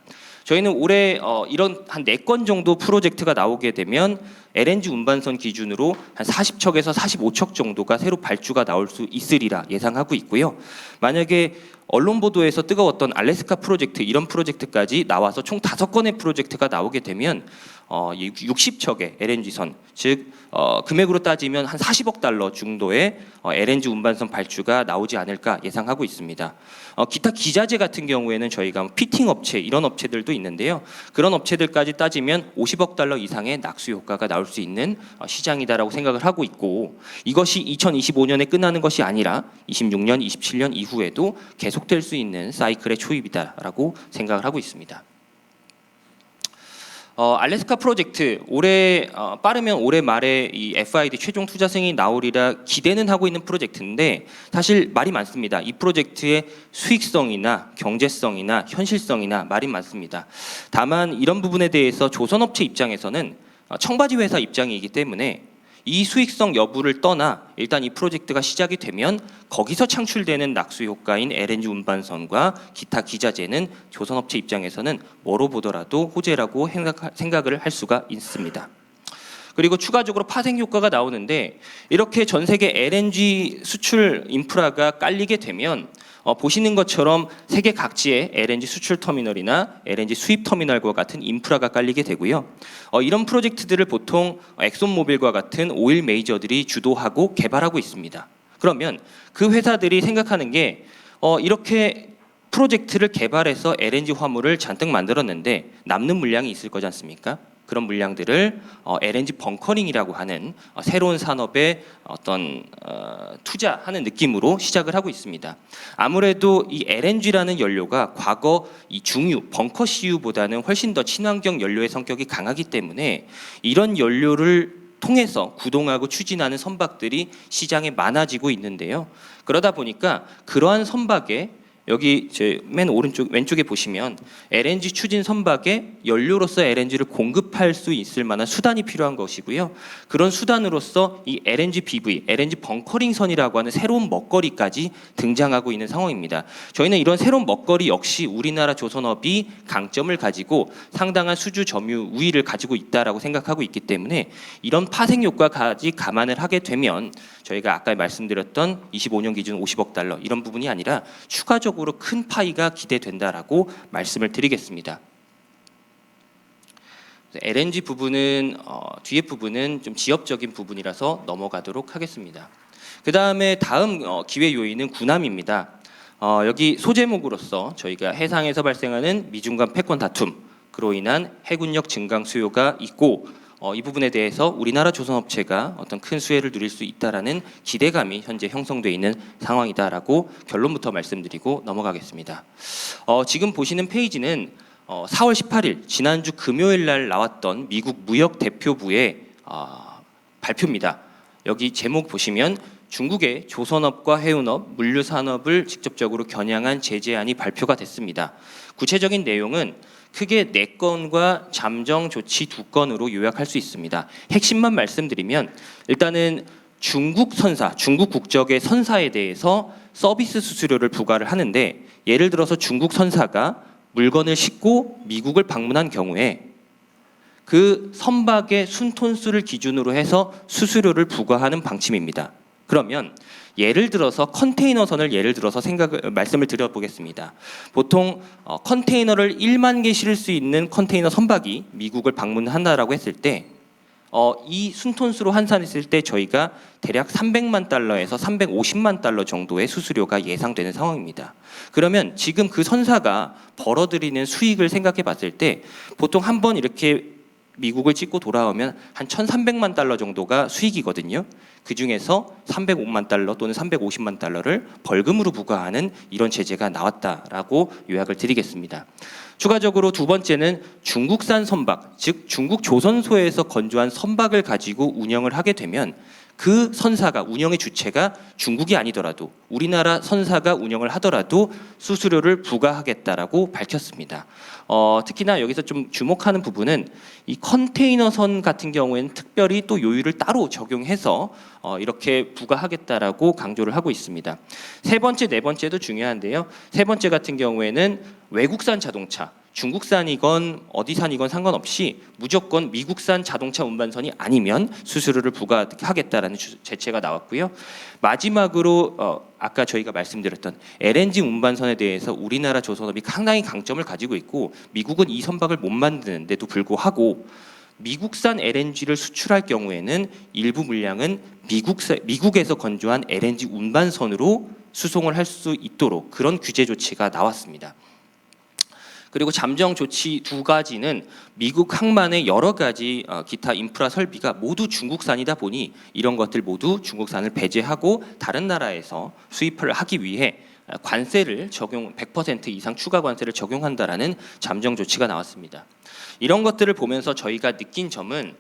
저희는 올해 이런 한 4건 정도 프로젝트가 나오게 되면 LNG 운반선 기준으로 한 40척에서 45척 정도가 새로 발주가 나올 수 있으리라 예상하고 있고요. 만약에 언론 보도에서 뜨거웠던 알래스카 프로젝트 이런 프로젝트까지 나와서 총 5건의 프로젝트가 나오게 되면 60척의 LNG선 즉 금액으로 따지면 한 40억 달러 정도의 LNG 운반선 발주가 나오지 않을까 예상하고 있습니다. 기타 기자재 같은 경우에는 저희가 피팅 업체 이런 업체들도 있는데요. 그런 업체들까지 따지면 50억 달러 이상의 낙수 효과가 나올 수 있는 시장이다라고 생각을 하고 있고 이것이 2025년에 끝나는 것이 아니라 26년, 27년 이후에도 계속될 수 있는 사이클의 초입이다라고 생각을 하고 있습니다. 알래스카 프로젝트 올해 빠르면 올해 말에 이 FID 최종 투자 승인이 나오리라 기대는 하고 있는 프로젝트인데 사실 말이 많습니다. 이 프로젝트의 수익성이나 경제성이나 현실성이나 말이 많습니다. 다만 이런 부분에 대해서 조선업체 입장에서는 청바지 회사 입장이기 때문에 이 수익성 여부를 떠나 일단 이 프로젝트가 시작이 되면 거기서 창출되는 낙수 효과인 LNG 운반선과 기타 기자재는 조선업체 입장에서는 뭐로 보더라도 호재라고 생각을 할 수가 있습니다. 그리고 추가적으로 파생 효과가 나오는데 이렇게 전 세계 LNG 수출 인프라가 깔리게 되면 보시는 것처럼 세계 각지의 LNG 수출 터미널이나 LNG 수입 터미널과 같은 인프라가 깔리게 되고요. 이런 프로젝트들을 보통 엑손모빌과 같은 오일 메이저들이 주도하고 개발하고 있습니다. 그러면 그 회사들이 생각하는 게 이렇게 프로젝트를 개발해서 LNG 화물을 잔뜩 만들었는데 남는 물량이 있을 거지 않습니까? 그런 물량들을 LNG 벙커링이라고 하는 새로운 산업에 어떤 투자하는 느낌으로 시작을 하고 있습니다. 아무래도 이 LNG라는 연료가 과거 이 중유, 벙커 CU보다는 훨씬 더 친환경 연료의 성격이 강하기 때문에 이런 연료를 통해서 구동하고 추진하는 선박들이 시장에 많아지고 있는데요. 그러다 보니까 그러한 선박에 여기 제 맨 오른쪽 왼쪽에 보시면 LNG 추진 선박에 연료로서 LNG를 공급할 수 있을 만한 수단이 필요한 것이고요. 그런 수단으로서 이 LNG BV, LNG 벙커링 선이라고 하는 새로운 먹거리까지 등장하고 있는 상황입니다. 저희는 이런 새로운 먹거리 역시 우리나라 조선업이 강점을 가지고 상당한 수주 점유 우위를 가지고 있다라고 생각하고 있기 때문에 이런 파생 효과까지 감안을 하게 되면 저희가 아까 말씀드렸던 25년 기준 50억 달러 이런 부분이 아니라 추가적으로 큰 파이가 기대된다라고 말씀을 드리겠습니다. LNG 부분은 뒤에 부분은 좀 지역적인 부분이라서 넘어가도록 하겠습니다. 그 다음에 다음 기회 요인은 군함입니다. 여기 소제목으로서 저희가 해상에서 발생하는 미중 간 패권 다툼 그로 인한 해군력 증강 수요가 있고 이 부분에 대해서 우리나라 조선업체가 어떤 큰 수혜를 누릴 수 있다라는 기대감이 현재 형성돼 있는 상황이다라고 결론부터 말씀드리고 넘어가겠습니다. 지금 보시는 페이지는 4월 18일 지난주 금요일 날 나왔던 미국 무역 대표부의 발표입니다. 여기 제목 보시면 중국의 조선업과 해운업, 물류산업을 직접적으로 겨냥한 제재안이 발표가 됐습니다. 구체적인 내용은 크게 4건과 잠정 조치 2건으로 요약할 수 있습니다. 핵심만 말씀드리면 일단은 중국 선사, 중국 국적의 선사에 대해서 서비스 수수료를 부과를 하는데 예를 들어서 중국 선사가 물건을 싣고 미국을 방문한 경우에 그 선박의 순톤수를 기준으로 해서 수수료를 부과하는 방침입니다. 그러면 예를 들어서 컨테이너선을 말씀을 드려보겠습니다. 보통 컨테이너를 1만 개 실을 수 있는 컨테이너 선박이 미국을 방문한다라고 했을 때 이 순톤수로 환산했을 때 저희가 대략 300만 달러에서 350만 달러 정도의 수수료가 예상되는 상황입니다. 그러면 지금 그 선사가 벌어들이는 수익을 생각해 봤을 때 보통 한 번 이렇게 미국을 찍고 돌아오면 한 1,300만 달러 정도가 수익이거든요. 그 중에서 305만 달러 또는 350만 달러를 벌금으로 부과하는 이런 제재가 나왔다라고 요약을 드리겠습니다. 추가적으로 두 번째는 중국산 선박, 즉 중국 조선소에서 건조한 선박을 가지고 운영을 하게 되면 그 선사가 운영의 주체가 중국이 아니더라도 우리나라 선사가 운영을 하더라도 수수료를 부과하겠다라고 밝혔습니다. 특히나 여기서 좀 주목하는 부분은 이 컨테이너선 같은 경우에는 특별히 또 요율을 따로 적용해서 이렇게 부과하겠다라고 강조를 하고 있습니다. 세 번째, 네 번째도 중요한데요. 세 번째 같은 경우에는 외국산 자동차, 중국산이건 어디산이건 상관없이 무조건 미국산 자동차 운반선이 아니면 수수료를 부과하겠다라는 제재가 나왔고요. 마지막으로 아까 저희가 말씀드렸던 LNG 운반선에 대해서 우리나라 조선업이 상당히 강점을 가지고 있고 미국은 이 선박을 못 만드는데도 불구하고 미국산 LNG를 수출할 경우에는 일부 물량은 미국에서 건조한 LNG 운반선으로 수송을 할 수 있도록 그런 규제 조치가 나왔습니다. 그리고 잠정 조치 2가지는 미국 항만의 여러 가지 기타 인프라 설비가 모두 중국산이다 보니 이런 것들 모두 중국산을 배제하고 다른 나라에서 수입을 하기 위해 관세를 100% 이상 추가 관세를 적용한다라는 잠정 조치가 나왔습니다. 이런 것들을 보면서 저희가 느낀 점은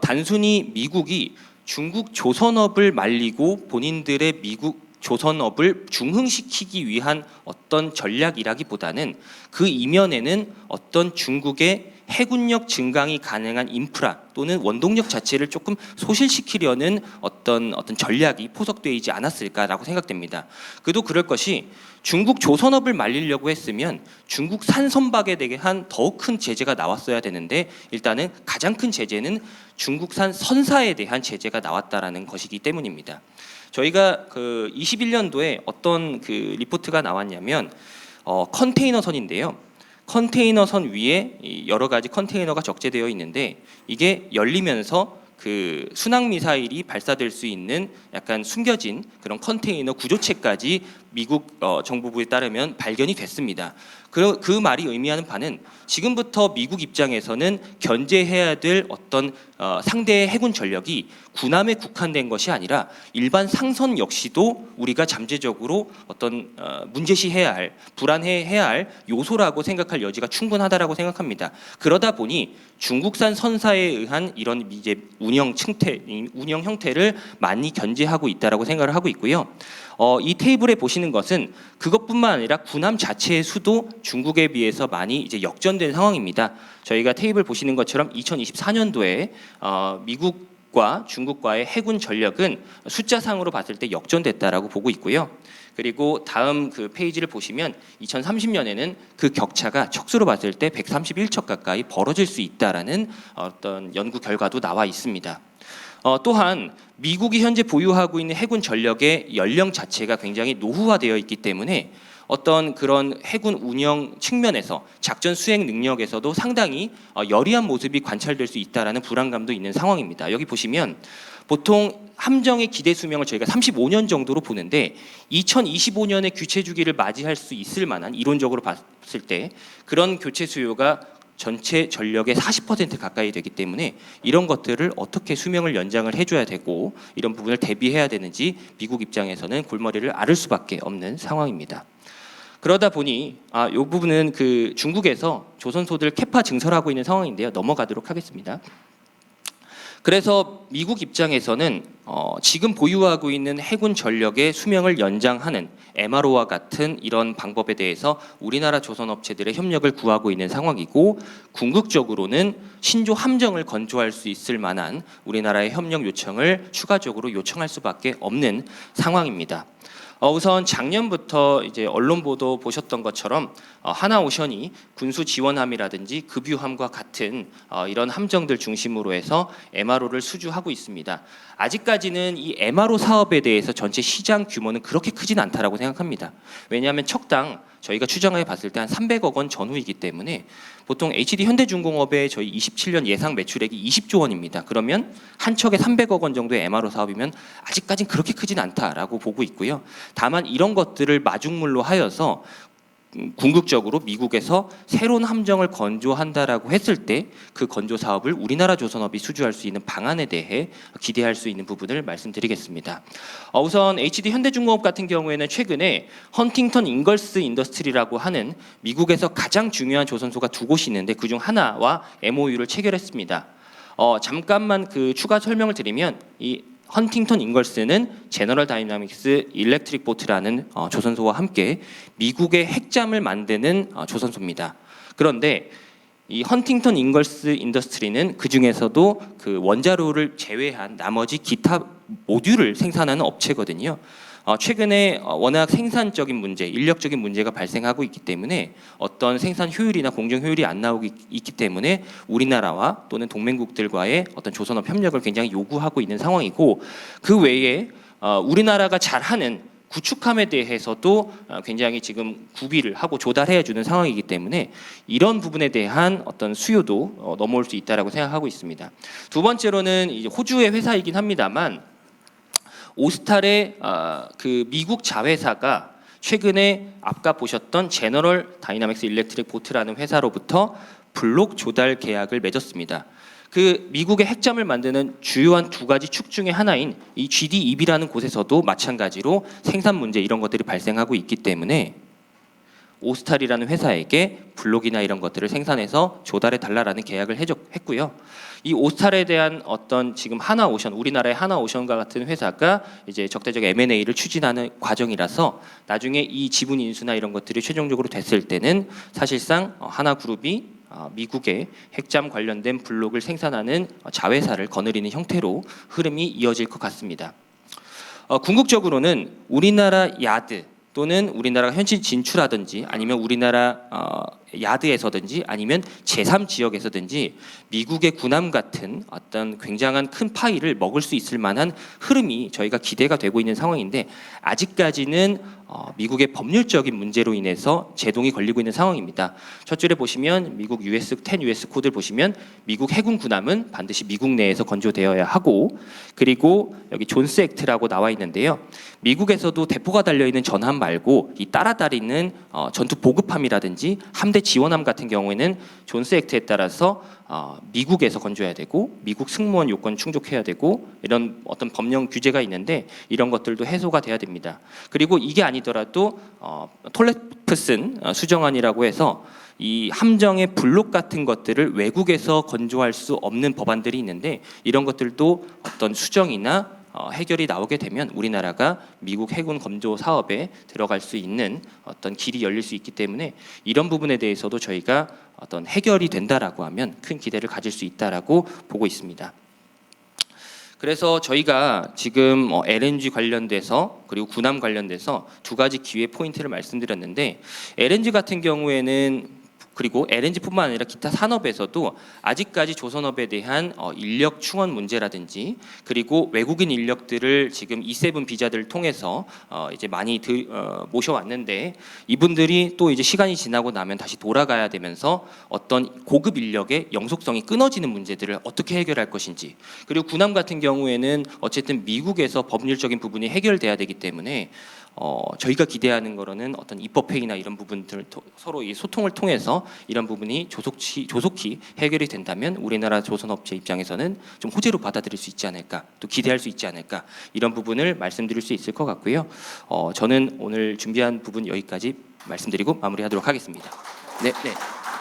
단순히 미국이 중국 조선업을 말리고 본인들의 미국 조선업을 중흥시키기 위한 어떤 전략이라기보다는 그 이면에는 어떤 중국의 해군력 증강이 가능한 인프라 또는 원동력 자체를 조금 소실시키려는 어떤 전략이 포석되어 있지 않았을까라고 생각됩니다. 그도 그럴 것이 중국 조선업을 말리려고 했으면 중국산 선박에 대한 더욱 큰 제재가 나왔어야 되는데 일단은 가장 큰 제재는 중국산 선사에 대한 제재가 나왔다라는 것이기 때문입니다. 저희가 그 21년도에 어떤 그 리포트가 나왔냐면 컨테이너선인데요. 컨테이너선 위에 여러 가지 컨테이너가 적재되어 있는데 이게 열리면서 그 순항 미사일이 발사될 수 있는 약간 숨겨진 그런 컨테이너 구조체까지 미국 정부부에 따르면 발견이 됐습니다. 그 말이 의미하는 바는 지금부터 미국 입장에서는 견제해야 될 어떤 상대의 해군 전력이 군함에 국한된 것이 아니라 일반 상선 역시도 우리가 잠재적으로 어떤 문제시해야 할, 불안해해야 할 요소라고 생각할 여지가 충분하다라고 생각합니다. 그러다 보니 중국산 선사에 의한 이런 이제 운영 형태를 많이 견제하고 있다라고 생각을 하고 있고요. 이 테이블에 보시는 것은 그것뿐만 아니라 군함 자체의 수도 중국에 비해서 많이 이제 역전된 상황입니다. 저희가 테이블 보시는 것처럼 2024년도에 미국과 중국과의 해군 전력은 숫자상으로 봤을 때 역전됐다라고 보고 있고요. 그리고 다음 그 페이지를 보시면 2030년에는 그 격차가 척수로 봤을 때 131척 가까이 벌어질 수 있다라는 어떤 연구 결과도 나와 있습니다. 또한 미국이 현재 보유하고 있는 해군 전력의 연령 자체가 굉장히 노후화되어 있기 때문에 어떤 그런 해군 운영 측면에서 작전 수행 능력에서도 상당히 여리한 모습이 관찰될 수 있다라는 불안감도 있는 상황입니다. 여기 보시면 보통 함정의 기대 수명을 저희가 35년 정도로 보는데 2025년에 교체 주기를 맞이할 수 있을 만한 이론적으로 봤을 때 그런 교체 수요가 전체 전력의 40% 가까이 되기 때문에 이런 것들을 어떻게 수명을 연장을 해줘야 되고 이런 부분을 대비해야 되는지 미국 입장에서는 골머리를 앓을 수밖에 없는 상황입니다. 그러다 보니 이 부분은 그 중국에서 조선소들 캐파 증설하고 있는 상황인데요. 넘어가도록 하겠습니다. 그래서 미국 입장에서는 지금 보유하고 있는 해군 전력의 수명을 연장하는 MRO와 같은 이런 방법에 대해서 우리나라 조선업체들의 협력을 구하고 있는 상황이고 궁극적으로는 신조 함정을 건조할 수 있을 만한 우리나라의 협력 요청을 추가적으로 요청할 수밖에 없는 상황입니다. 우선 작년부터 이제 언론 보도 보셨던 것처럼 하나오션이 군수 지원함이라든지 급유함과 같은 이런 함정들 중심으로 해서 MRO를 수주하고 있습니다. 아직까지는 이 MRO 사업에 대해서 전체 시장 규모는 그렇게 크진 않다라고 생각합니다. 왜냐하면 척당 저희가 추정해 봤을 때 한 300억 원 전후이기 때문에 보통 HD 현대중공업의 저희 27년 예상 매출액이 20조 원입니다. 그러면 한 척에 300억 원 정도의 MRO 사업이면 아직까지는 그렇게 크진 않다라고 보고 있고요. 다만 이런 것들을 마중물로 하여서 궁극적으로 미국에서 새로운 함정을 건조한다라고 했을 때 그 건조 사업을 우리나라 조선업이 수주할 수 있는 방안에 대해 기대할 수 있는 부분을 말씀드리겠습니다. 우선 HD 현대중공업 같은 경우에는 최근에 헌팅턴 잉걸스 인더스트리라고 하는 미국에서 가장 중요한 조선소가 두 곳이 있는데 그중 하나와 MOU를 체결했습니다. 잠깐만 그 추가 설명을 드리면 이 헌팅턴 잉걸스는 제너럴 다이나믹스 일렉트릭 보트라는 조선소와 함께 미국의 핵잠을 만드는 조선소입니다. 그런데 이 헌팅턴 잉걸스 인더스트리는 그 중에서도 그 원자로를 제외한 나머지 기타 모듈을 생산하는 업체거든요. 최근에 워낙 생산적인 문제, 인력적인 문제가 발생하고 있기 때문에 어떤 생산 효율이나 공정 효율이 안 나오고 있기 때문에 우리나라와 또는 동맹국들과의 어떤 조선업 협력을 굉장히 요구하고 있는 상황이고 그 외에 우리나라가 잘하는 구축함에 대해서도 굉장히 지금 구비를 하고 조달해 주는 상황이기 때문에 이런 부분에 대한 어떤 수요도 넘어올 수 있다라고 생각하고 있습니다. 두 번째로는 이제 호주의 회사이긴 합니다만 오스탈의 그 미국 자회사가 최근에 아까 보셨던 제너럴 다이나믹스 일렉트릭 보트라는 회사로부터 블록 조달 계약을 맺었습니다. 그 미국의 핵잠을 만드는 주요한 두 가지 축 중에 하나인 이 GD2B라는 곳에서도 마찬가지로 생산 문제 이런 것들이 발생하고 있기 때문에 오스탈이라는 회사에게 블록이나 이런 것들을 생산해서 조달해 달라라는 계약을 했고요. 이 오스탈에 대한 어떤 지금 하나오션, 우리나라의 하나오션과 같은 회사가 이제 적대적 M&A를 추진하는 과정이라서 나중에 이 지분 인수나 이런 것들이 최종적으로 됐을 때는 사실상 하나그룹이 미국의 핵잠 관련된 블록을 생산하는 자회사를 거느리는 형태로 흐름이 이어질 것 같습니다. 궁극적으로는 우리나라 야드 또는 우리나라가 현지 진출하든지 아니면 우리나라 야드에서든지 아니면 제3지역에서든지 미국의 군함 같은 어떤 굉장한 큰 파이를 먹을 수 있을 만한 흐름이 저희가 기대가 되고 있는 상황인데 아직까지는 미국의 법률적인 문제로 인해서 제동이 걸리고 있는 상황입니다. 첫 줄에 보시면 미국 10 US 코드를 보시면 미국 해군 군함은 반드시 미국 내에서 건조되어야 하고 그리고 여기 존스 액트라고 나와 있는데요. 미국에서도 대포가 달려있는 전함 말고 이 따라다니는 전투 보급함이라든지 함대 지원함 같은 경우에는 존스 액트에 따라서 미국에서 건조해야 되고 미국 승무원 요건 충족해야 되고 이런 어떤 법령 규제가 있는데 이런 것들도 해소가 돼야 됩니다. 그리고 이게 아니더라도 톨레프슨 수정안이라고 해서 이 함정의 블록 같은 것들을 외국에서 건조할 수 없는 법안들이 있는데 이런 것들도 어떤 수정이나 해결이 나오게 되면 우리나라가 미국 해군 건조 사업에 들어갈 수 있는 어떤 길이 열릴 수 있기 때문에 이런 부분에 대해서도 저희가 어떤 해결이 된다라고 하면 큰 기대를 가질 수 있다라고 보고 있습니다. 그래서 저희가 지금 LNG 관련돼서 그리고 군함 관련돼서 두 가지 기회 포인트를 말씀드렸는데 LNG 같은 경우에는 그리고 LNG뿐만 아니라 기타 산업에서도 아직까지 조선업에 대한 인력 충원 문제라든지 그리고 외국인 인력들을 지금 E7 비자들을 통해서 이제 많이 모셔왔는데 이분들이 또 이제 시간이 지나고 나면 다시 돌아가야 되면서 어떤 고급 인력의 영속성이 끊어지는 문제들을 어떻게 해결할 것인지 그리고 군함 같은 경우에는 어쨌든 미국에서 법률적인 부분이 해결돼야 되기 때문에 저희가 기대하는 거로는 어떤 입법 회의나 이런 부분들 서로 이 소통을 통해서 이런 부분이 조속히 해결이 된다면 우리나라 조선업체 입장에서는 좀 호재로 받아들일 수 있지 않을까, 또 기대할 수 있지 않을까, 이런 부분을 말씀드릴 수 있을 것 같고요. 저는 오늘 준비한 부분 여기까지 말씀드리고 마무리하도록 하겠습니다. 네.